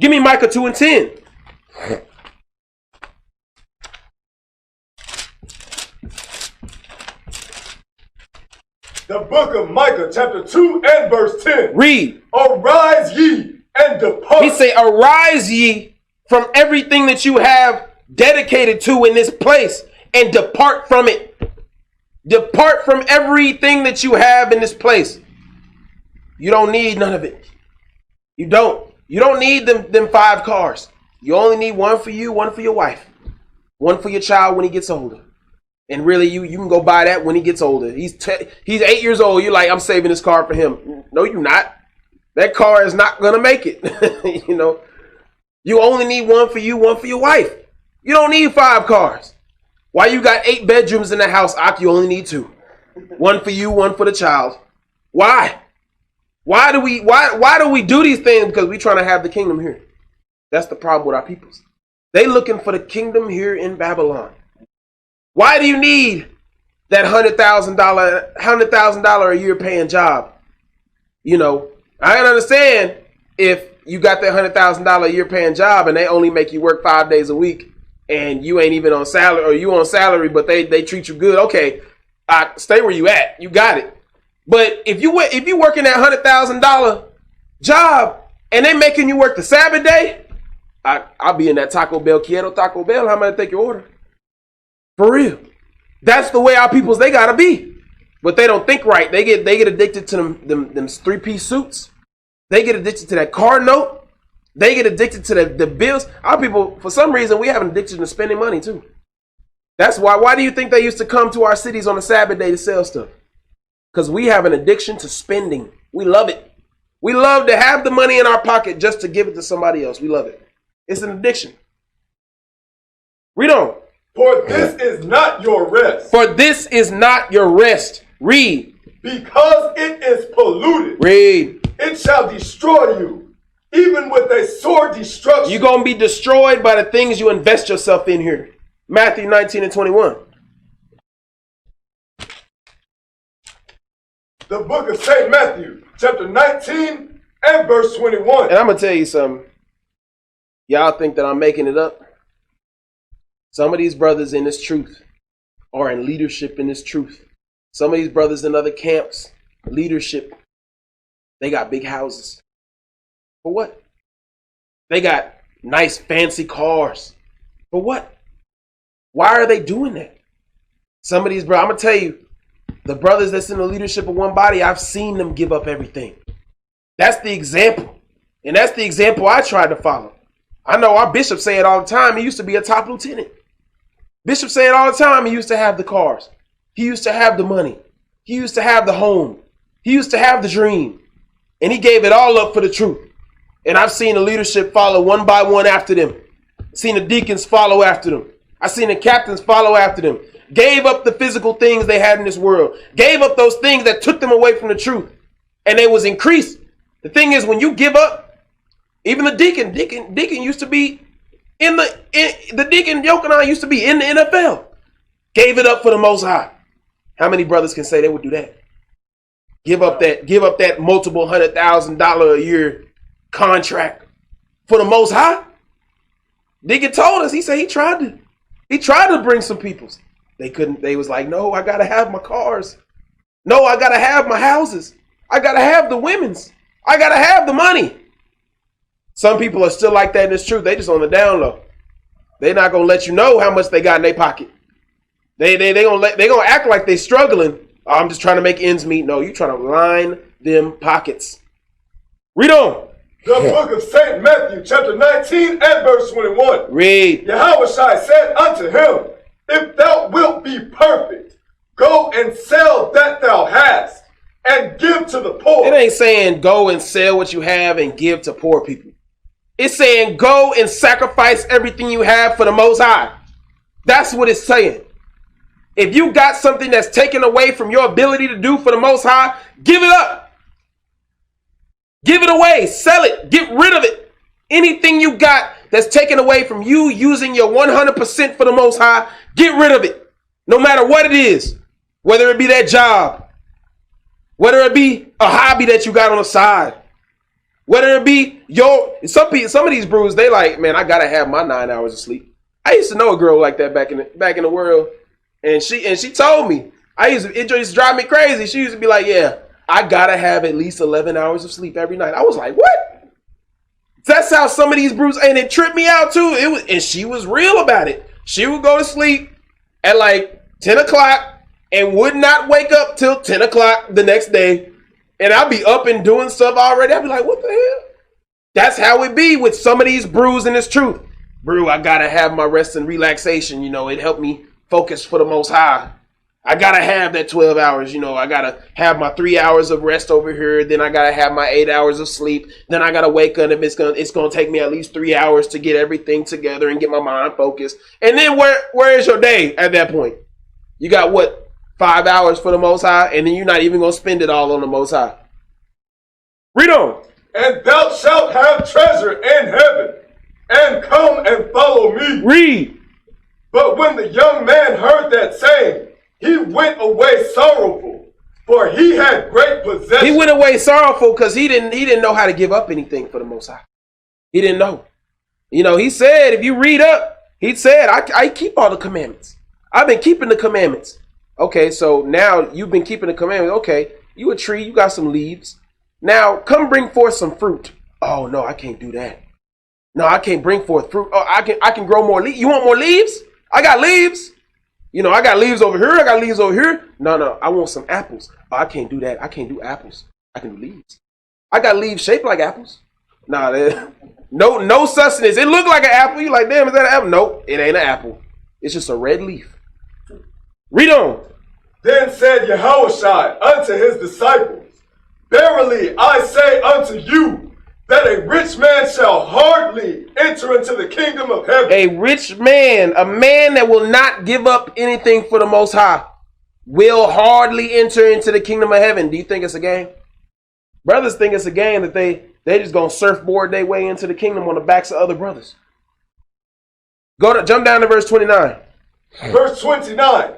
[SPEAKER 5] Give me Micah 2 and 10.
[SPEAKER 4] The book of Micah, chapter 2 and verse 10.
[SPEAKER 5] Read.
[SPEAKER 4] Arise ye and depart.
[SPEAKER 5] He say, arise ye from everything that you have dedicated to in this place and depart from it. Depart from everything that you have in this place. You don't need none of it. You don't need them 5 cars. You only need one for you, one for your wife, one for your child when he gets older. And really, you can go buy that when he gets older. He's 8 years old. You're like, I'm saving this car for him. No, you're not. That car is not going to make it. You know, you only need one for you, one for your wife. You don't need 5 cars. Why you got 8 bedrooms in the house, you only need 2. One for you, one for the child. Why? Why do we do these things? Because we trying to have the kingdom here. That's the problem with our peoples. They looking for the kingdom here in Babylon. Why do you need that $100,000 a year paying job? You know, I can understand if you got that $100,000 a year paying job and they only make you work 5 days a week and you ain't even on salary, or you on salary, but they treat you good. Okay, stay where you at. You got it. But if you working that $100,000 job and they making you work the Sabbath day, I'll be in that Taco Bell, Quiero Taco Bell. How am I gonna take your order? For real. That's the way our peoples, they gotta be. But they don't think right. They get addicted to them 3-piece suits. They get addicted to that car note. They get addicted to the bills. Our people, for some reason, we have an addiction to spending money too. That's why. Why do you think they used to come to our cities on a Sabbath day to sell stuff? Because we have an addiction to spending. We love it. We love to have the money in our pocket just to give it to somebody else. We love it. It's an addiction. Read on.
[SPEAKER 4] For this is not your rest.
[SPEAKER 5] For this is not your rest. Read.
[SPEAKER 4] Because it is polluted.
[SPEAKER 5] Read.
[SPEAKER 4] It shall destroy you, even with a sore destruction.
[SPEAKER 5] You're going to be destroyed by the things you invest yourself in here. Matthew 19:21.
[SPEAKER 4] The book of St. Matthew, chapter 19 and verse 21.
[SPEAKER 5] And I'm going to tell you something. Y'all think that I'm making it up? Some of these brothers in this truth are in leadership in this truth. Some of these brothers in other camps, leadership, they got big houses. For what? They got nice fancy cars. For what? Why are they doing that? Some of these brothers, I'm going to tell you, the brothers that's in the leadership of Onebody, I've seen them give up everything. That's the example. And that's the example I tried to follow. I know our bishop say it all the time. He used to be a top lieutenant. Bishop say it all the time. He used to have the cars. He used to have the money. He used to have the home. He used to have the dream. And he gave it all up for the truth. And I've seen the leadership follow one by one after them. Seen the deacons follow after them. I've seen the captains follow after them. Gave up the physical things they had in this world. Gave up those things that took them away from the truth. And they was increased. The thing is, when you give up, even the deacon used to be the deacon Yochanan used to be in the NFL. Gave it up for the Most High. How many brothers can say they would do that? Give up that multiple $100,000 a year contract for the Most High? Deacon told us, he said he tried to bring some peoples. They couldn't, they was like, no, I gotta have my cars. No, I gotta have my houses. I gotta have the women's. I gotta have the money. Some people are still like that in this truth. They just on the down low. They're not gonna let you know how much they got in their pocket. They gonna act like they struggling. Oh, I'm just trying to make ends meet. No, you trying to line them pockets. Read on.
[SPEAKER 4] The book of St. Matthew, chapter 19 and verse 21.
[SPEAKER 5] Read.
[SPEAKER 4] YAHAWASHI said unto him, if thou wilt be perfect, go and sell that thou hast, and give to the poor.
[SPEAKER 5] It ain't saying go and sell what you have and give to poor people. It's saying go and sacrifice everything you have for the Most High. That's what it's saying. If you got something that's taken away from your ability to do for the Most High, give it up. Give it away. Sell it. Get rid of it. Anything you got that's taken away from you using your 100% for the Most High, get rid of it. No matter what it is. Whether it be that job. Whether it be a hobby that you got on the side. Whether it be some of these brews, they like, man, I gotta have my 9 hours of sleep. I used to know a girl like that back in the world. And she told me, it used to drive me crazy. She used to be like, yeah, I gotta have at least 11 hours of sleep every night. I was like, what? That's how some of these brews, and it tripped me out too. And she was real about it. She would go to sleep at like 10 o'clock and would not wake up till 10 o'clock the next day. And I'd be up and doing stuff already. I'd be like, what the hell? That's how it be with some of these brews in this truth. Brew, I gotta have my rest and relaxation. You know, it helped me focus for the Most High. I gotta have that 12 hours. You know, I gotta have my 3 hours of rest over here. Then I gotta have my 8 hours of sleep. Then I gotta wake up, and it's gonna take me at least 3 hours to get everything together and get my mind focused. And then where is your day at that point? You got what, 5 hours for the Most High, and then you're not even gonna spend it all on the Most High. Read on.
[SPEAKER 4] And thou shalt have treasure in heaven, and come and follow me.
[SPEAKER 5] Read.
[SPEAKER 4] But when the young man heard that saying, he went away sorrowful, for he had great possession.
[SPEAKER 5] He went away sorrowful because he didn't know how to give up anything for the Most High. He didn't know. You know, he said, if you read up, he said, I keep all the commandments. I've been keeping the commandments. Okay, so now you've been keeping the commandments. Okay, you a tree, you got some leaves. Now come bring forth some fruit. Oh no, I can't do that. No, I can't bring forth fruit. Oh, I can grow more leaves. You want more leaves? I got leaves. You know, I got leaves over here. I got leaves over here. No, I want some apples. Oh, I can't do that. I can't do apples. I can do leaves. I got leaves shaped like apples. Nah, no sustenance. It looked like an apple. You like, damn, is that an apple? Nope, it ain't an apple. It's just a red leaf. Read on.
[SPEAKER 4] Then said YAHAWASHI unto his disciples, verily I say unto you, that a rich man shall hardly enter into the kingdom of heaven.
[SPEAKER 5] A rich man, a man that will not give up anything for the Most High, will hardly enter into the kingdom of heaven. Do you think it's a game? Brothers think it's a game that they just gonna surfboard their way into the kingdom on the backs of other brothers. Jump down to verse 29.
[SPEAKER 4] Verse 29.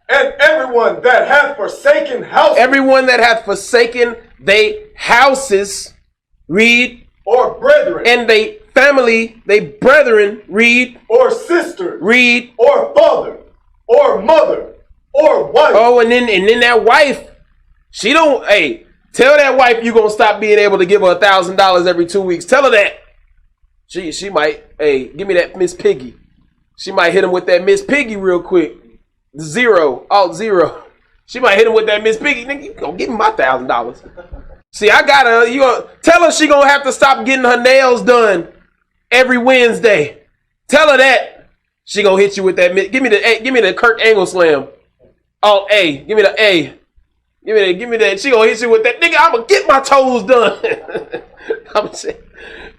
[SPEAKER 4] And everyone that hath forsaken houses.
[SPEAKER 5] Everyone that hath forsaken they houses, read.
[SPEAKER 4] Or brethren.
[SPEAKER 5] And they family, they brethren, read.
[SPEAKER 4] Or sister.
[SPEAKER 5] Read.
[SPEAKER 4] Or father. Or mother. Or wife.
[SPEAKER 5] Oh, and then that wife, she don't, hey, tell that wife you gonna stop being able to give her $1,000 every 2 weeks. Tell her that. She might, hey, give me that Miss Piggy. She might hit him with that Miss Piggy real quick. Alt zero. She might hit him with that Miss Piggy. Nigga, you gonna give me my $1,000. See, I got her. You gonna tell her she gonna have to stop getting her nails done every Wednesday. Tell her that. She gonna hit you with that. Give me the Kurt Angle slam. Alt A. Give me the A. Give me that. She gonna hit you with that. Nigga, I'm gonna get my toes done. I'm saying,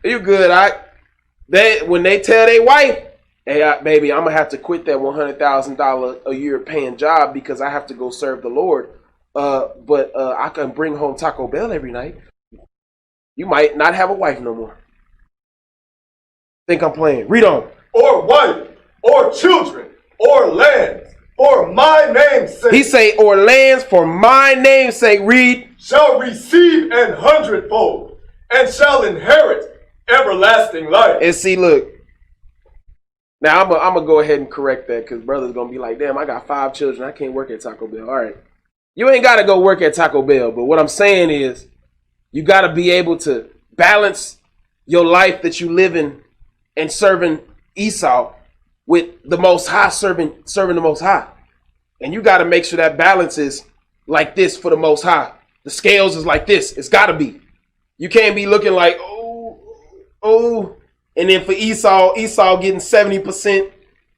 [SPEAKER 5] you good, all right? When they tell their wife, hey, baby, I'm going to have to quit that $100,000 a year paying job because I have to go serve the Lord. But I can bring home Taco Bell every night. You might not have a wife no more. Think I'm playing. Read on.
[SPEAKER 4] Or wife, or children, or lands, for my name's sake.
[SPEAKER 5] He say, or lands for my name's sake. Read.
[SPEAKER 4] Shall receive an hundredfold, and shall inherit everlasting life.
[SPEAKER 5] And see, look. Now, I'm going to go ahead and correct that because brother's going to be like, damn, I got 5 children. I can't work at Taco Bell. All right. You ain't got to go work at Taco Bell. But what I'm saying is you got to be able to balance your life that you live in and serving Esau with the Most High, serving the Most High. And you got to make sure that balance is like this for the Most High. The scales is like this. It's got to be. You can't be looking like, oh. And then for Esau getting 70%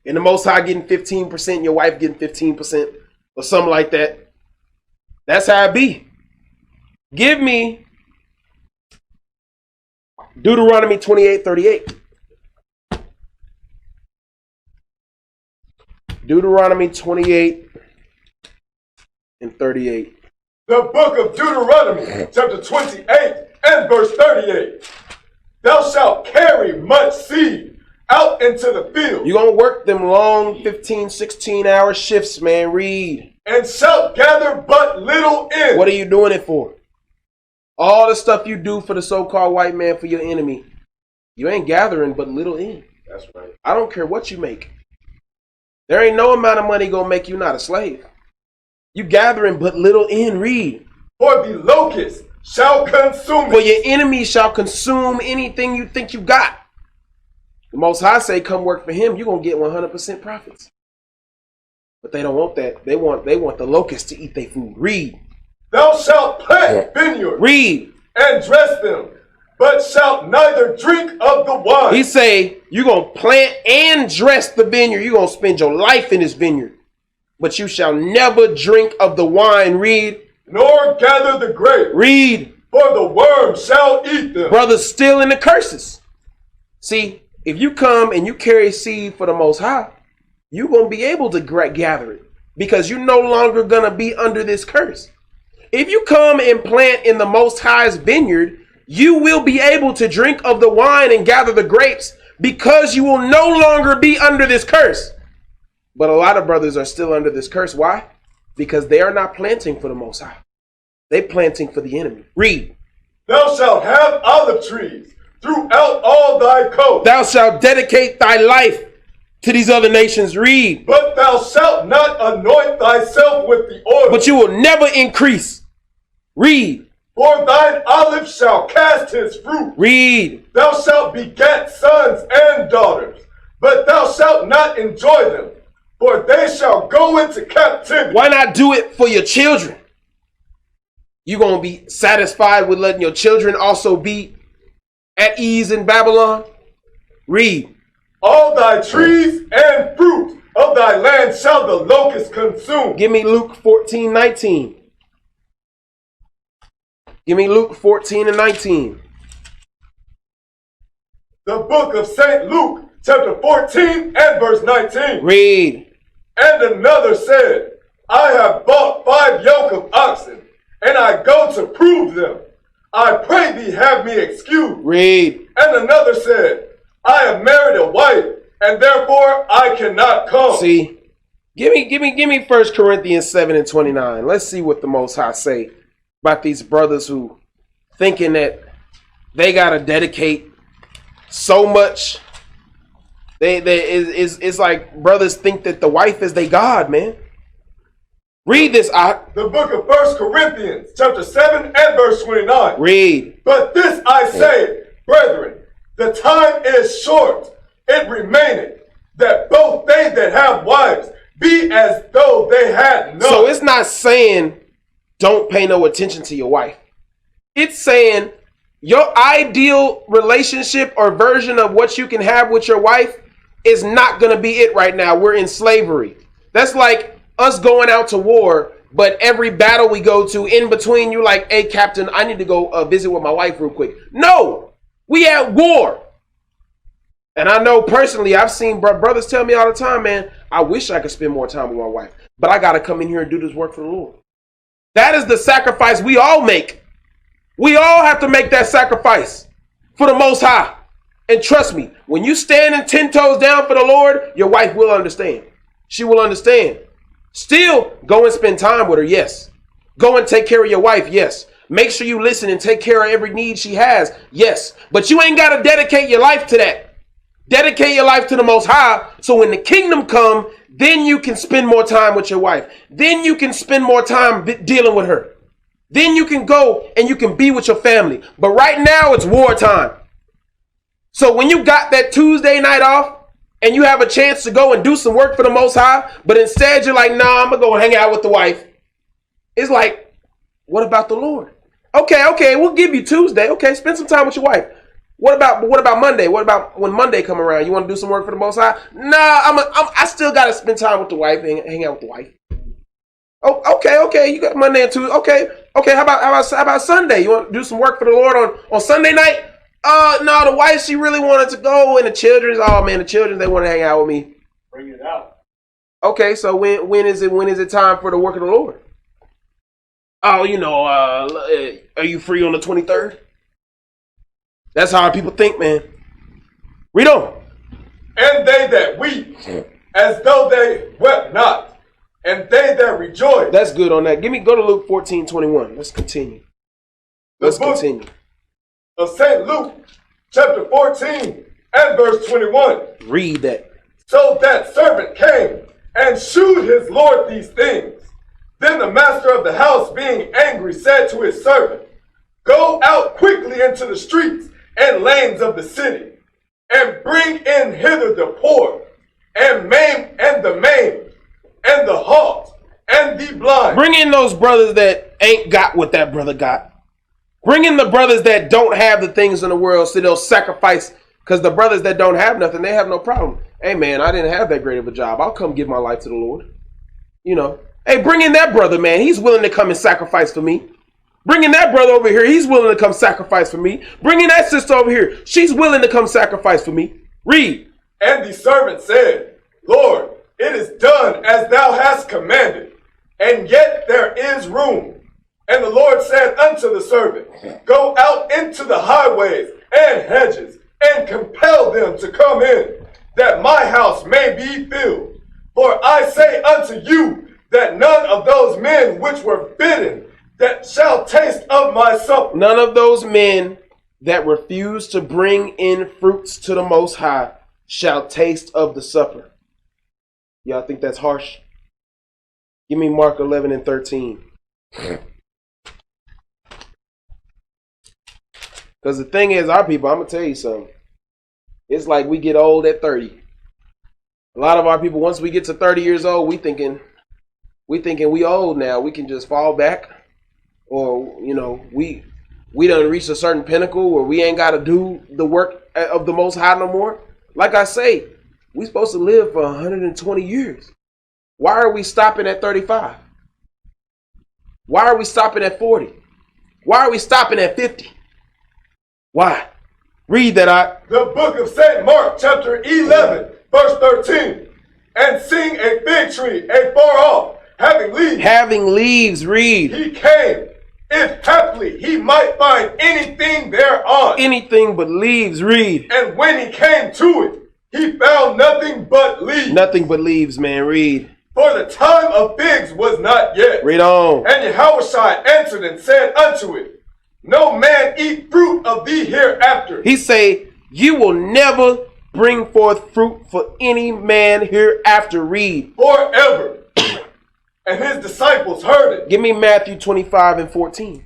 [SPEAKER 5] and the Most High getting 15% and your wife getting 15% or something like that. That's how it be. Give me Deuteronomy 28:38. Deuteronomy 28 and 38.
[SPEAKER 4] The book of Deuteronomy, chapter 28 and verse 38. Thou shalt carry much seed out into the field.
[SPEAKER 5] You're going to work them long 15, 16-hour shifts, man. Read.
[SPEAKER 4] And shalt gather but little in.
[SPEAKER 5] What are you doing it for? All the stuff you do for the so-called white man, for your enemy, you ain't gathering but little in.
[SPEAKER 4] That's right.
[SPEAKER 5] I don't care what you make. There ain't no amount of money going to make you not a slave. You gathering but little in. Read.
[SPEAKER 4] For the locust shall consume it.
[SPEAKER 5] For your enemy shall consume anything you think you got. The Most High say, come work for him. You're going to get 100% profits. But they don't want that. They want the locusts to eat their food. Read.
[SPEAKER 4] Thou shalt plant vineyards.
[SPEAKER 5] Read.
[SPEAKER 4] And dress them. but shalt neither drink of the wine.
[SPEAKER 5] He say, you're going to plant and dress the vineyard. You're going to spend your life in this vineyard. But you shall never drink of the wine. Read.
[SPEAKER 4] Nor gather the grapes.
[SPEAKER 5] Read.
[SPEAKER 4] For the worm shall eat them.
[SPEAKER 5] Brothers still in the curses. See, if you come and you carry seed for the Most High, you're going to be able to gather it. Because you're no longer going to be under this curse. If you come and plant in the Most High's vineyard, you will be able to drink of the wine and gather the grapes because you will no longer be under this curse. But a lot of brothers are still under this curse. Why? Because they are not planting for the Most High. They're planting for the enemy. Read.
[SPEAKER 4] Thou shalt have olive trees throughout all thy coast.
[SPEAKER 5] Thou shalt dedicate thy life to these other nations. Read.
[SPEAKER 4] But thou shalt not anoint thyself with the oil.
[SPEAKER 5] But you will never increase. Read.
[SPEAKER 4] For thine olive shall cast his fruit.
[SPEAKER 5] Read.
[SPEAKER 4] Thou shalt beget sons and daughters, but thou shalt not enjoy them, for they shall go into captivity.
[SPEAKER 5] Why not do it for your children? You going to be satisfied with letting your children also be at ease in Babylon? Read.
[SPEAKER 4] All thy trees and fruit of thy land shall the locust consume.
[SPEAKER 5] Give me Luke 14:19. Give me Luke 14 and 19.
[SPEAKER 4] The book of St. Luke, chapter 14 and verse 19.
[SPEAKER 5] Read.
[SPEAKER 4] And another said, I have bought 5 yoke of oxen, and I go to prove them. I pray thee have me excused.
[SPEAKER 5] Read.
[SPEAKER 4] And another said, I have married a wife, and therefore I cannot come.
[SPEAKER 5] See, give me 1 Corinthians 7 and 29. Let's see what the Most High say about these brothers who thinking that they gotta dedicate so much. It's like brothers think that the wife is their God, man. Read this.
[SPEAKER 4] The book of 1 Corinthians, chapter 7 and verse 29.
[SPEAKER 5] Read.
[SPEAKER 4] But this I say, brethren, the time is short. It remaineth that both they that have wives be as though they had none.
[SPEAKER 5] So it's not saying don't pay no attention to your wife. It's saying your ideal relationship or version of what you can have with your wife is not going to be it right now. We're in slavery. That's like us going out to war, but every battle we go to, in between, you like, hey, Captain, I need to go visit with my wife real quick. No, we at war. And I know personally, I've seen brothers tell me all the time, man, I wish I could spend more time with my wife, but I got to come in here and do this work for the Lord. That is the sacrifice we all make. We all have to make that sacrifice for the Most High. And trust me, when you standing 10 toes down for the Lord, your wife will understand. She will understand. Still, go and spend time with her, yes. Go and take care of your wife, yes. Make sure you listen and take care of every need she has, yes. But you ain't got to dedicate your life to that. Dedicate your life to the Most High, so when the kingdom come, then you can spend more time with your wife. Then you can spend more time dealing with her. Then you can go and you can be with your family. But right now, it's wartime. So when you got that Tuesday night off and you have a chance to go and do some work for the Most High, but instead you're like, nah, I'm going to go hang out with the wife. It's like, what about the Lord? Okay, we'll give you Tuesday. Okay, spend some time with your wife. What about Monday? What about when Monday come around? You want to do some work for the Most High? Nah, I still got to spend time with the wife and hang out with the wife. Oh, okay. You got Monday and Tuesday. Okay. How about Sunday? You want to do some work for the Lord on Sunday night? No, the wife, she really wanted to go, and the children, the children, they want to hang out with me.
[SPEAKER 4] Bring it out.
[SPEAKER 5] Okay, so when is it time for the work of the Lord? Oh, are you free on the 23rd? That's how people think, man. Read on.
[SPEAKER 4] And they that weep, as though they wept not, and they that rejoice.
[SPEAKER 5] That's good on that. Go to Luke 14:21. Let's continue. Let's continue.
[SPEAKER 4] Of St. Luke, chapter 14 and verse 21.
[SPEAKER 5] Read that.
[SPEAKER 4] So that servant came and shewed his Lord these things. Then the master of the house, being angry, said to his servant, Go out quickly into the streets and lanes of the city, and bring in hither the poor, and the maimed, and the halt, and the blind.
[SPEAKER 5] Bring in those brothers that ain't got what that brother got. Bring in the brothers that don't have the things in the world so they'll sacrifice. Because the brothers that don't have nothing, they have no problem. Hey, man, I didn't have that great of a job. I'll come give my life to the Lord. You know. Hey, bring in that brother, man. He's willing to come and sacrifice for me. Bring in that brother over here. He's willing to come sacrifice for me. Bring in that sister over here. She's willing to come sacrifice for me. Read.
[SPEAKER 4] And the servant said, Lord, it is done as thou hast commanded, and yet there is room. And the Lord said unto the servant, go out into the highways and hedges, and compel them to come in, that my house may be filled. For I say unto you, that none of those men which were bidden that shall taste of my supper.
[SPEAKER 5] None of those men that refuse to bring in fruits to the Most High shall taste of the supper. Y'all think that's harsh? Give me Mark 11 and 13. Because the thing is, our people, I'm going to tell you something. It's like we get old at 30. A lot of our people, once we get to 30 years old, we thinking we old now. We can just fall back. Or, you know, we done reached a certain pinnacle where we ain't got to do the work of the Most High no more. Like I say, we supposed to live for 120 years. Why are we stopping at 35? Why are we stopping at 40? Why are we stopping at 50? Why? Read that out.
[SPEAKER 4] The book of St. Mark, chapter 11, verse 13. And seeing a fig tree afar off, having leaves.
[SPEAKER 5] Having leaves, read.
[SPEAKER 4] He came, if haply he might find anything thereon.
[SPEAKER 5] Anything but leaves, read.
[SPEAKER 4] And when he came to it, he found nothing but leaves.
[SPEAKER 5] Nothing but leaves, man, read.
[SPEAKER 4] For the time of figs was not yet.
[SPEAKER 5] Read on.
[SPEAKER 4] And YAHAWASHI answered and said unto it, no man eat fruit of thee hereafter.
[SPEAKER 5] He say, you will never bring forth fruit for any man hereafter, read.
[SPEAKER 4] Forever. And his disciples heard it.
[SPEAKER 5] Give me Matthew 25 and 14.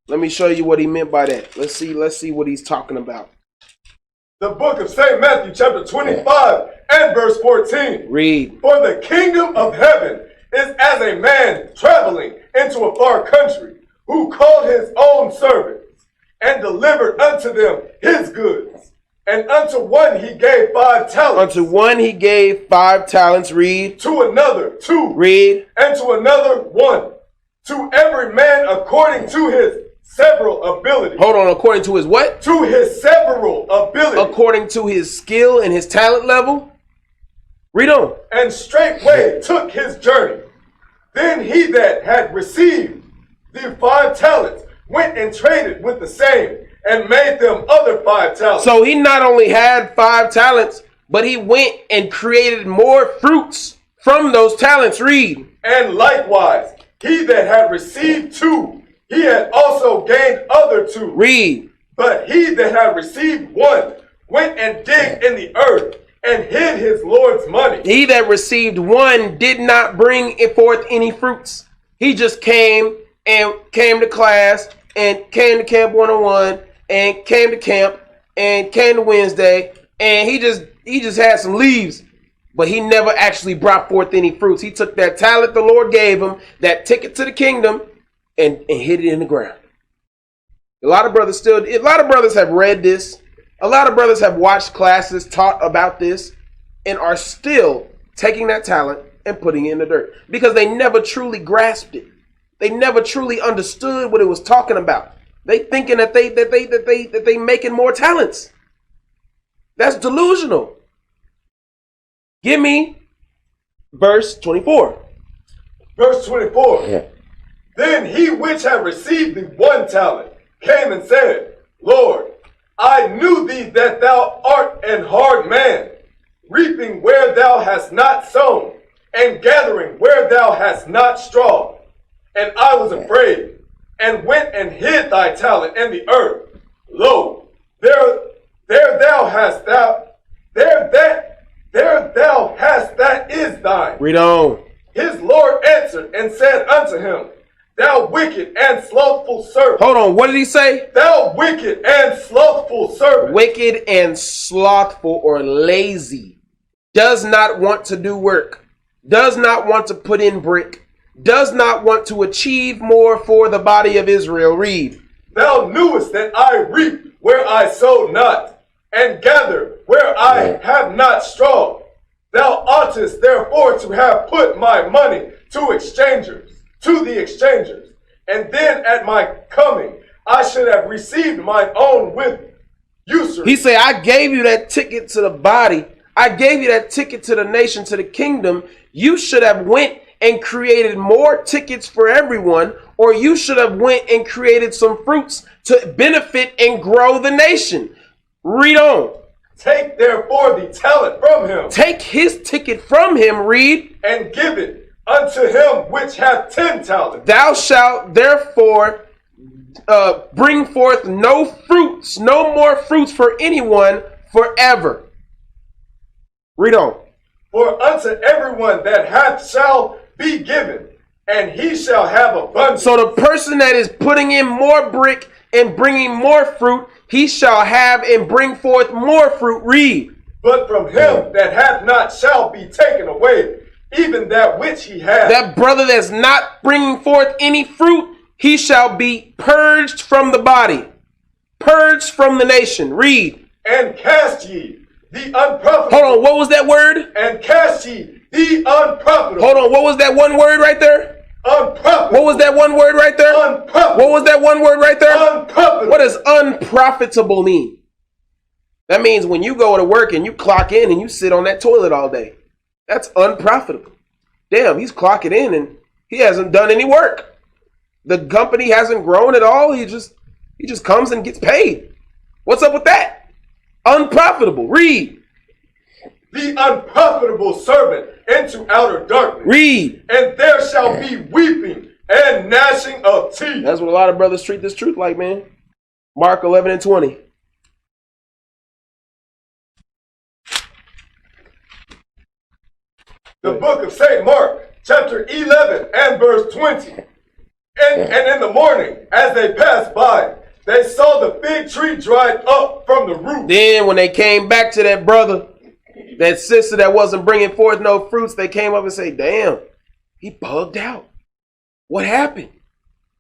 [SPEAKER 5] Let me show you what he meant by that. Let's see what he's talking about.
[SPEAKER 4] The book of St. Matthew, chapter 25 and verse 14.
[SPEAKER 5] Read.
[SPEAKER 4] For the kingdom of heaven is as a man traveling into a far country, who called his own servants and delivered unto them his goods. And unto one he gave 5 talents.
[SPEAKER 5] Unto one he gave 5 talents. Read.
[SPEAKER 4] To another 2.
[SPEAKER 5] Read.
[SPEAKER 4] And to another 1. To every man according to his several ability.
[SPEAKER 5] Hold on, according to his what?
[SPEAKER 4] To his several ability.
[SPEAKER 5] According to his skill and his talent level. Read on.
[SPEAKER 4] And straightway took his journey. Then he that had received the 5 talents went and traded with the same, and made them other 5 talents.
[SPEAKER 5] So he not only had 5 talents, but he went and created more fruits from those talents. Read.
[SPEAKER 4] And likewise, he that had received 2, he had also gained other 2.
[SPEAKER 5] Read.
[SPEAKER 4] But he that had received 1 went and digged in the earth and hid his Lord's money.
[SPEAKER 5] He that received 1 did not bring forth any fruits. He just came to class and came to Camp 101 and came to camp and came to Wednesday, and he just had some leaves, but he never actually brought forth any fruits. He took that talent the Lord gave him, that ticket to the kingdom, and hid it in the ground. A lot of brothers have read this. A lot of brothers have watched classes taught about this and are still taking that talent and putting it in the dirt because they never truly grasped it. They never truly understood what it was talking about. They thinking that they making more talents. That's delusional. Give me verse 24.
[SPEAKER 4] Verse 24. Yeah. Then he which had received the 1 talent came and said, Lord, I knew thee that thou art an hard man, reaping where thou hast not sown, and gathering where thou hast not strawed. And I was afraid, and went and hid thy talent in the earth. Lo, there thou hast that is thine.
[SPEAKER 5] Read on.
[SPEAKER 4] His Lord answered and said unto him, Thou wicked and slothful servant.
[SPEAKER 5] Hold on, what did he say?
[SPEAKER 4] Thou wicked and slothful servant.
[SPEAKER 5] Wicked and slothful or lazy. Does not want to do work. Does not want to put in brick. does not want to achieve more for the body of Israel. Read.
[SPEAKER 4] Thou knewest that I reap where I sow not, and gather where I have not straw. Thou oughtest therefore to have put my money to the exchangers, and then at my coming I should have received mine own with usury.
[SPEAKER 5] He said, I gave you that ticket to the body. I gave you that ticket to the nation, to the kingdom. You should have went and created more tickets for everyone, or you should have went and created some fruits to benefit and grow the nation. Read on.
[SPEAKER 4] Take therefore the talent from him.
[SPEAKER 5] Take his ticket from him. Read.
[SPEAKER 4] And give it unto him which hath 10 talents.
[SPEAKER 5] Thou shalt therefore bring forth no fruits, no more fruits for anyone forever. Read on.
[SPEAKER 4] For unto everyone that hath shall be given, and he shall have abundance.
[SPEAKER 5] So the person that is putting in more brick and bringing more fruit, he shall have and bring forth more fruit. Read.
[SPEAKER 4] But from him that hath not shall be taken away, even that which he hath.
[SPEAKER 5] That brother that's not bringing forth any fruit, he shall be purged from the body, purged from the nation. Read.
[SPEAKER 4] And cast ye the unprofitable.
[SPEAKER 5] Hold on, what was that word?
[SPEAKER 4] And cast ye the unprofitable.
[SPEAKER 5] Hold on, what was that one word right there?
[SPEAKER 4] Unprofitable.
[SPEAKER 5] What was that one word right there?
[SPEAKER 4] Unprofitable.
[SPEAKER 5] What was that one word right there?
[SPEAKER 4] Unprofitable.
[SPEAKER 5] What does unprofitable mean? That means when you go to work and you clock in and you sit on that toilet all day. That's unprofitable. Damn, he's clocking in and he hasn't done any work. The company hasn't grown at all. He just comes and gets paid. What's up with that? Unprofitable. Read.
[SPEAKER 4] The unprofitable servant into outer darkness.
[SPEAKER 5] Read.
[SPEAKER 4] And there shall be weeping and gnashing of teeth.
[SPEAKER 5] That's what a lot of brothers treat this truth like, man. Mark 11 and 20.
[SPEAKER 4] The book of St. Mark, chapter 11 and verse 20. And in the morning, as they passed by, they saw the fig tree dried up from the root.
[SPEAKER 5] Then when they came back to that brother, that sister that wasn't bringing forth no fruits, they came up and say, damn, he bugged out. What happened?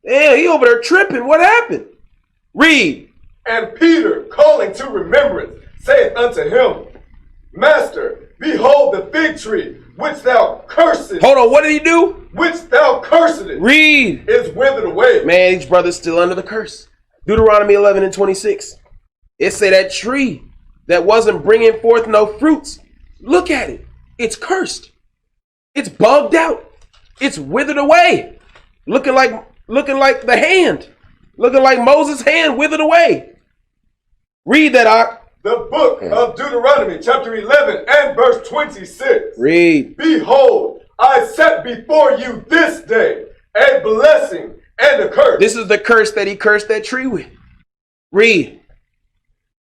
[SPEAKER 5] Damn, he over there tripping. What happened? Read.
[SPEAKER 4] And Peter, calling to remembrance, saith unto him, Master, behold the fig tree, which thou cursedst.
[SPEAKER 5] Hold on, what did he do?
[SPEAKER 4] Which thou cursedst.
[SPEAKER 5] Read.
[SPEAKER 4] Is withered away.
[SPEAKER 5] Man, each brother's still under the curse. Deuteronomy 11 and 26. It say that tree that wasn't bringing forth no fruits. Look at it. It's cursed. It's bugged out. It's withered away. Looking like the hand. Looking like Moses' hand withered away. Read that, Ak.
[SPEAKER 4] The book of Deuteronomy, chapter 11 and verse 26.
[SPEAKER 5] Read.
[SPEAKER 4] Behold, I set before you this day a blessing and a curse.
[SPEAKER 5] This is the curse that he cursed that tree with. Read.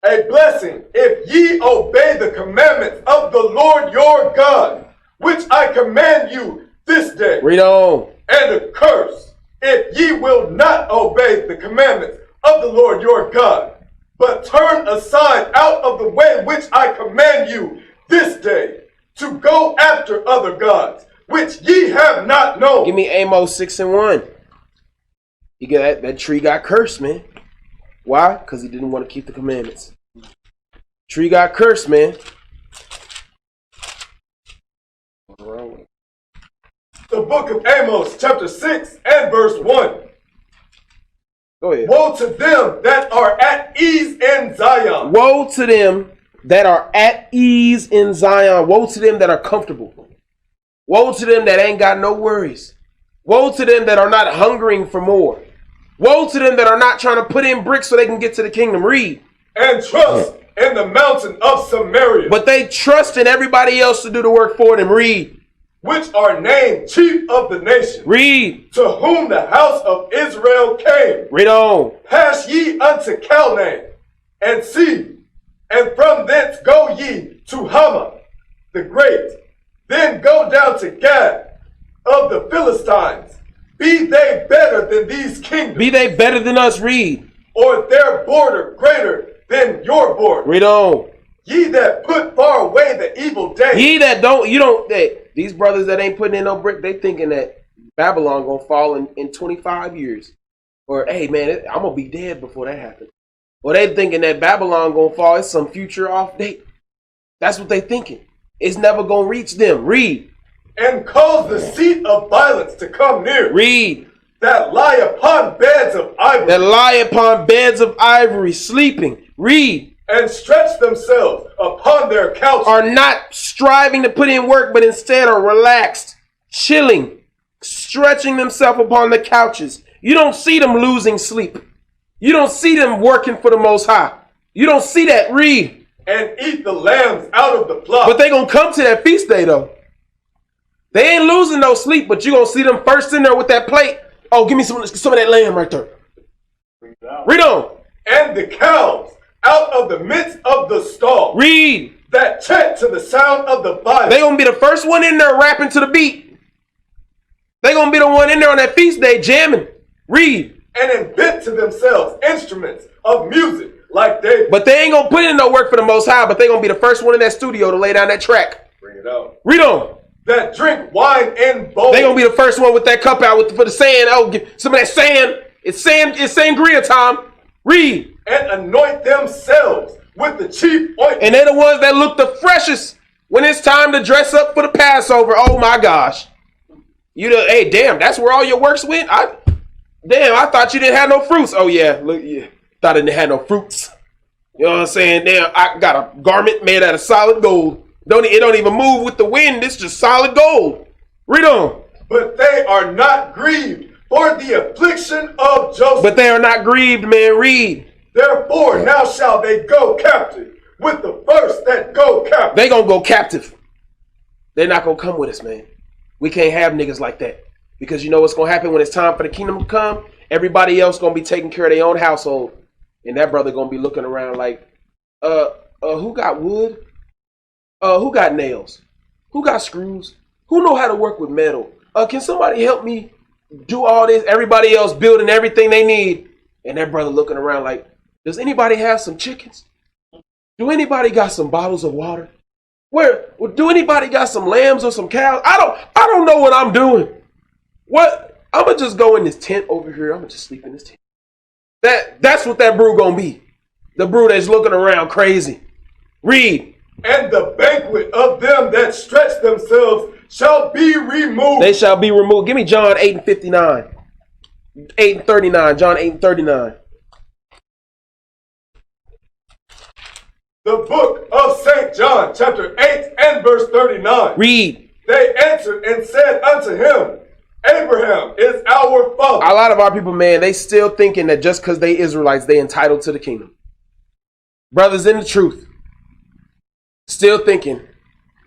[SPEAKER 4] A blessing if ye obey the commandments of the Lord your God, which I command you this day.
[SPEAKER 5] Read on.
[SPEAKER 4] And a curse if ye will not obey the commandments of the Lord your God, but turn aside out of the way which I command you this day, to go after other gods, which ye have not known.
[SPEAKER 5] Give me Amos 6 and 1. He got that tree got cursed, man. Why? Because he didn't want to keep the commandments. Tree got cursed, man. What's wrong with it?
[SPEAKER 4] The book of Amos, chapter 6 and verse 1.
[SPEAKER 5] Go ahead.
[SPEAKER 4] Woe to them that are at ease in Zion.
[SPEAKER 5] Woe to them that are at ease in Zion. Woe to them that are comfortable. Woe to them that ain't got no worries. Woe to them that are not hungering for more. Woe to them that are not trying to put in bricks so they can get to the kingdom. Read.
[SPEAKER 4] And trust in the mountain of Samaria.
[SPEAKER 5] But they trust in everybody else to do the work for them. Read.
[SPEAKER 4] Which are named chief of the nation.
[SPEAKER 5] Read.
[SPEAKER 4] To whom the house of Israel came.
[SPEAKER 5] Read on.
[SPEAKER 4] Pass ye unto Calne, and see, and from thence go ye to Hamath the great. Then go down to Gad of the Philistines. Be they better than these kingdoms?
[SPEAKER 5] Be they better than us? Read.
[SPEAKER 4] Or their border greater than your border?
[SPEAKER 5] Read on.
[SPEAKER 4] Ye that put far away the evil day.
[SPEAKER 5] Ye that don't, these brothers that ain't putting in no brick, they thinking that Babylon gonna fall in 25 years. Or, hey, man, I'm going to be dead before that happens. Or they thinking that Babylon going to fall. It's some future off date. That's what they thinking. It's never going to reach them. Read.
[SPEAKER 4] And cause the seat of violence to come near.
[SPEAKER 5] Read.
[SPEAKER 4] That lie upon beds of ivory.
[SPEAKER 5] That lie upon beds of ivory, sleeping. Read.
[SPEAKER 4] And stretch themselves upon their couches.
[SPEAKER 5] Are not striving to put in work, but instead are relaxed, chilling, stretching themselves upon the couches. You don't see them losing sleep. You don't see them working for the Most High. You don't see that. Read.
[SPEAKER 4] And eat the lambs out of the flock.
[SPEAKER 5] But they going to come to that feast day, though. They ain't losing no sleep, but you going to see them first in there with that plate. Oh, give me some of that lamb right there. Read on.
[SPEAKER 4] And the cows out of the midst of the stall.
[SPEAKER 5] Read.
[SPEAKER 4] That chant to the sound of the violin.
[SPEAKER 5] They going to be the first one in there rapping to the beat. They going to be the one in there on that feast day jamming. Read.
[SPEAKER 4] And invent to themselves instruments of music like David.
[SPEAKER 5] But they ain't going to put in no work for the Most High, but they going to be the first one in that studio to lay down that track.
[SPEAKER 4] Bring it out.
[SPEAKER 5] Read on.
[SPEAKER 4] That drink wine in bowls.
[SPEAKER 5] They going to be the first one with that cup out for the sand. Oh, get some of that sand. It's sangria time. Read.
[SPEAKER 4] And anoint themselves with the chief ointment.
[SPEAKER 5] And they're the ones that look the freshest when it's time to dress up for the Passover. Oh my gosh. Hey, damn, that's where all your works went? I thought you didn't have no fruits. Oh yeah, look, yeah. Thought I didn't have no fruits. You know what I'm saying? Damn, I got a garment made out of solid gold. It don't even move with the wind. It's just solid gold. Read on.
[SPEAKER 4] But they are not grieved for the affliction of Joseph.
[SPEAKER 5] But they are not grieved, man. Read.
[SPEAKER 4] Therefore, now shall they go captive with the first that go captive.
[SPEAKER 5] They gonna go captive. They're not gonna come with us, man. We can't have niggas like that. Because you know what's gonna happen when it's time for the kingdom to come? Everybody else gonna be taking care of their own household. And that brother gonna be looking around like, who got wood? Who got nails? Who got screws? Who know how to work with metal? Can somebody help me do all this? Everybody else building everything they need. And that brother looking around like, does anybody have some chickens? Do anybody got some bottles of water? Do anybody got some lambs or some cows? I don't know what I'm doing. What? I'm gonna just go in this tent over here. I'm gonna just sleep in this tent. That's what that brew gonna be. The brew that's looking around crazy. Read.
[SPEAKER 4] And the banquet of them that stretch themselves shall be removed.
[SPEAKER 5] They shall be removed. Give me John 8:59. 8:39. John 8:39.
[SPEAKER 4] The book of St. John, chapter 8 and verse 39.
[SPEAKER 5] Read.
[SPEAKER 4] They answered and said unto him, Abraham is our father.
[SPEAKER 5] A lot of our people, man, they still thinking that just because they Israelites, they entitled to the kingdom. Brothers in the truth, still thinking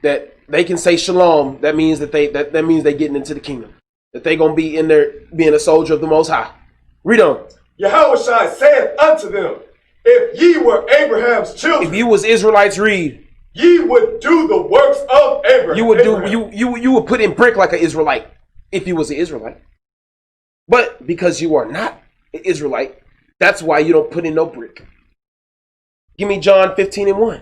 [SPEAKER 5] that they can say shalom. That means that that means they getting into the kingdom. That they gonna be in there being a soldier of the Most High. Read on.
[SPEAKER 4] YAHAWASHI saith unto them, if ye were Abraham's children,
[SPEAKER 5] if you was Israelites, read.
[SPEAKER 4] Ye would do the works of Abraham.
[SPEAKER 5] You would do you would put in brick like an Israelite if you was an Israelite. But because you are not an Israelite, that's why you don't put in no brick. Give me John 15:1.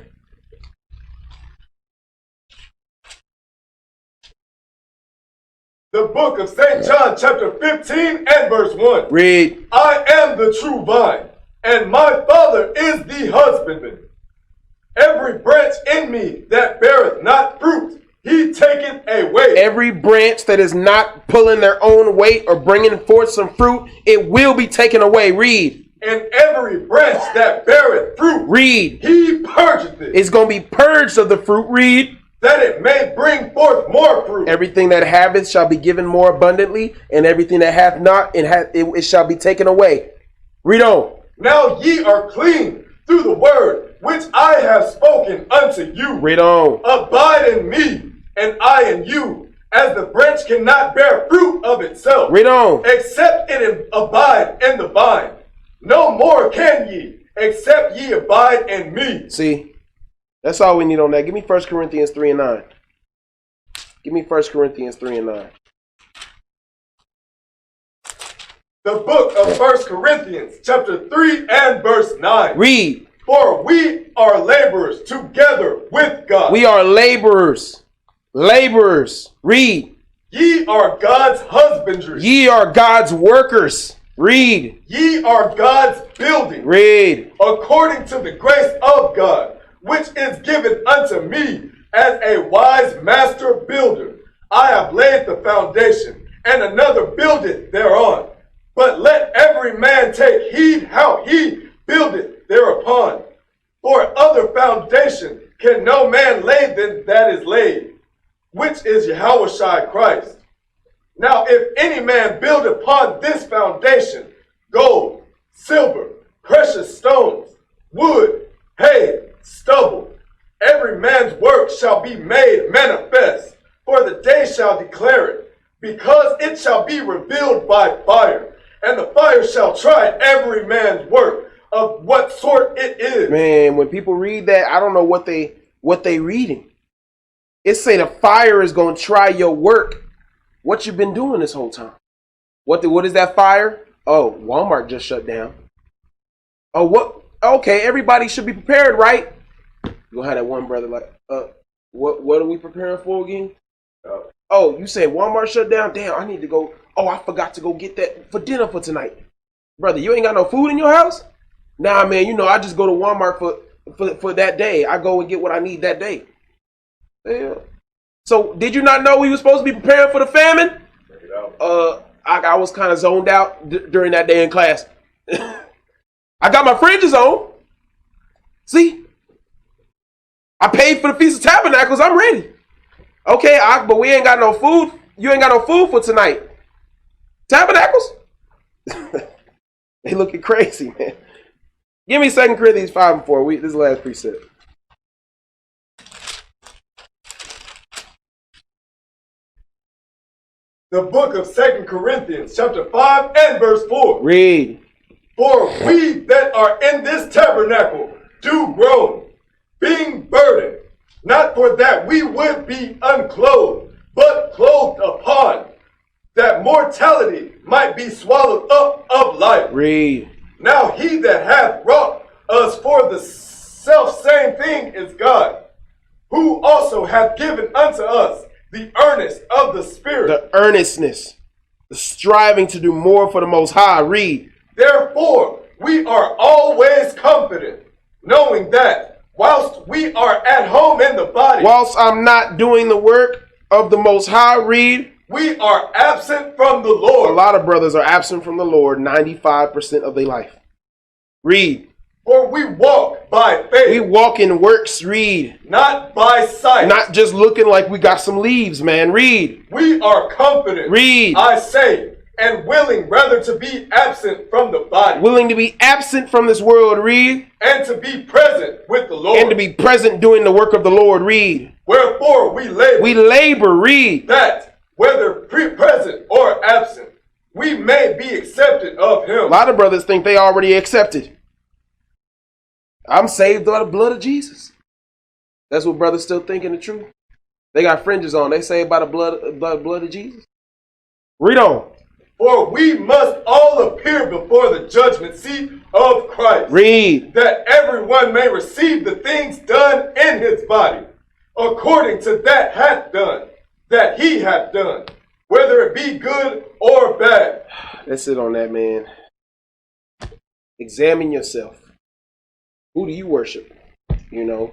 [SPEAKER 4] The book of St. John, chapter 15 and verse 1.
[SPEAKER 5] Read.
[SPEAKER 4] I am the true vine, and my Father is the husbandman. Every branch in me that beareth not fruit, he taketh away.
[SPEAKER 5] Every branch that is not pulling their own weight or bringing forth some fruit, it will be taken away. Read.
[SPEAKER 4] And every branch that beareth fruit,
[SPEAKER 5] read.
[SPEAKER 4] He purgeth it.
[SPEAKER 5] It's going to be purged of the fruit. Read.
[SPEAKER 4] That it may bring forth more fruit.
[SPEAKER 5] Everything that haveth shall be given more abundantly, and everything that hath not, it shall be taken away. Read on.
[SPEAKER 4] Now ye are clean through the word which I have spoken unto you.
[SPEAKER 5] Read on.
[SPEAKER 4] Abide in me, and I in you, as the branch cannot bear fruit of itself.
[SPEAKER 5] Read on.
[SPEAKER 4] Except it abide in the vine. No more can ye, except ye abide in me.
[SPEAKER 5] See, that's all we need on that. Give me 1 Corinthians 3:9. Give me 1 Corinthians 3:9.
[SPEAKER 4] The book of 1 Corinthians, chapter 3 and verse 9.
[SPEAKER 5] Read.
[SPEAKER 4] For we are laborers together with God.
[SPEAKER 5] We are laborers. Laborers. Read.
[SPEAKER 4] Ye are God's husbandry.
[SPEAKER 5] Ye are God's workers. Read.
[SPEAKER 4] Ye are God's building.
[SPEAKER 5] Read.
[SPEAKER 4] According to the grace of God, which is given unto me as a wise master builder. I have laid the foundation, and another buildeth thereon. But let every man take heed how he buildeth thereupon. For other foundation can no man lay than that is laid, which is YAHAWASHI Christ. Now if any man build upon this foundation gold, silver, precious stones, wood, hay, stubble, every man's work shall be made manifest, for the day shall declare it, because it shall be revealed by fire, and the fire shall try every man's work of what sort it is.
[SPEAKER 5] Man, when people read that, I don't know what they reading. It say the fire is going to try your work. What you been doing this whole time? What is that fire? Oh, Walmart just shut down. Oh, what? Okay, everybody should be prepared, right? You gonna have that one brother like, what are we preparing for again? Oh, you say Walmart shut down? Damn, I need to go. Oh, I forgot to go get that for dinner for tonight. Brother, you ain't got no food in your house? Nah, man, you know, I just go to Walmart for that day. I go and get what I need that day. Yeah. So, did you not know we were supposed to be preparing for the famine? I was kind of zoned out during that day in class. I got my fringes on. See? I paid for the Feast of Tabernacles. I'm ready. Okay, but we ain't got no food. You ain't got no food for tonight. Tabernacles? They looking crazy, man. Give me 2 Corinthians 5 and 4. This is the last precept.
[SPEAKER 4] The book of 2 Corinthians, chapter 5 and verse 4.
[SPEAKER 5] Read.
[SPEAKER 4] For we that are in this tabernacle do groan, being burdened, not for that we would be unclothed, but clothed upon, that mortality might be swallowed up of life.
[SPEAKER 5] Read.
[SPEAKER 4] Now he that hath wrought us for the self-same thing is God, who also hath given unto us the earnest of the Spirit.
[SPEAKER 5] The earnestness. The striving to do more for the Most High. Read.
[SPEAKER 4] Therefore, we are always confident, knowing that whilst we are at home in the body,
[SPEAKER 5] whilst I'm not doing the work of the Most High, read,
[SPEAKER 4] we are absent from the Lord.
[SPEAKER 5] A lot of brothers are absent from the Lord 95% of their life. Read.
[SPEAKER 4] For we walk by faith.
[SPEAKER 5] We walk in works. Read.
[SPEAKER 4] Not by sight.
[SPEAKER 5] Not just looking like we got some leaves, man. Read.
[SPEAKER 4] We are confident.
[SPEAKER 5] Read.
[SPEAKER 4] I say, and willing rather to be absent from the body.
[SPEAKER 5] Willing to be absent from this world. Read.
[SPEAKER 4] And to be present with the Lord.
[SPEAKER 5] And to be present doing the work of the Lord. Read.
[SPEAKER 4] Wherefore we labor.
[SPEAKER 5] We labor. Read.
[SPEAKER 4] That, whether present or absent, we may be accepted of him.
[SPEAKER 5] A lot of brothers think they already accepted. I'm saved by the blood of Jesus. That's what brothers still thinking the truth. They got fringes on. They saved by the blood of Jesus. Read on.
[SPEAKER 4] For we must all appear before the judgment seat of Christ.
[SPEAKER 5] Read.
[SPEAKER 4] That everyone may receive the things done in his body, according to that hath done, that he hath done, whether it be good or bad.
[SPEAKER 5] That's it on that, man. Examine yourself. Who do you worship? You know,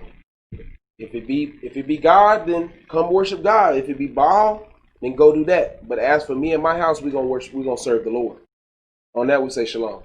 [SPEAKER 5] if it be God, then come worship God. If it be Baal, then go do that. But as for me and my house, we're gonna serve the Lord. On that, we say shalom.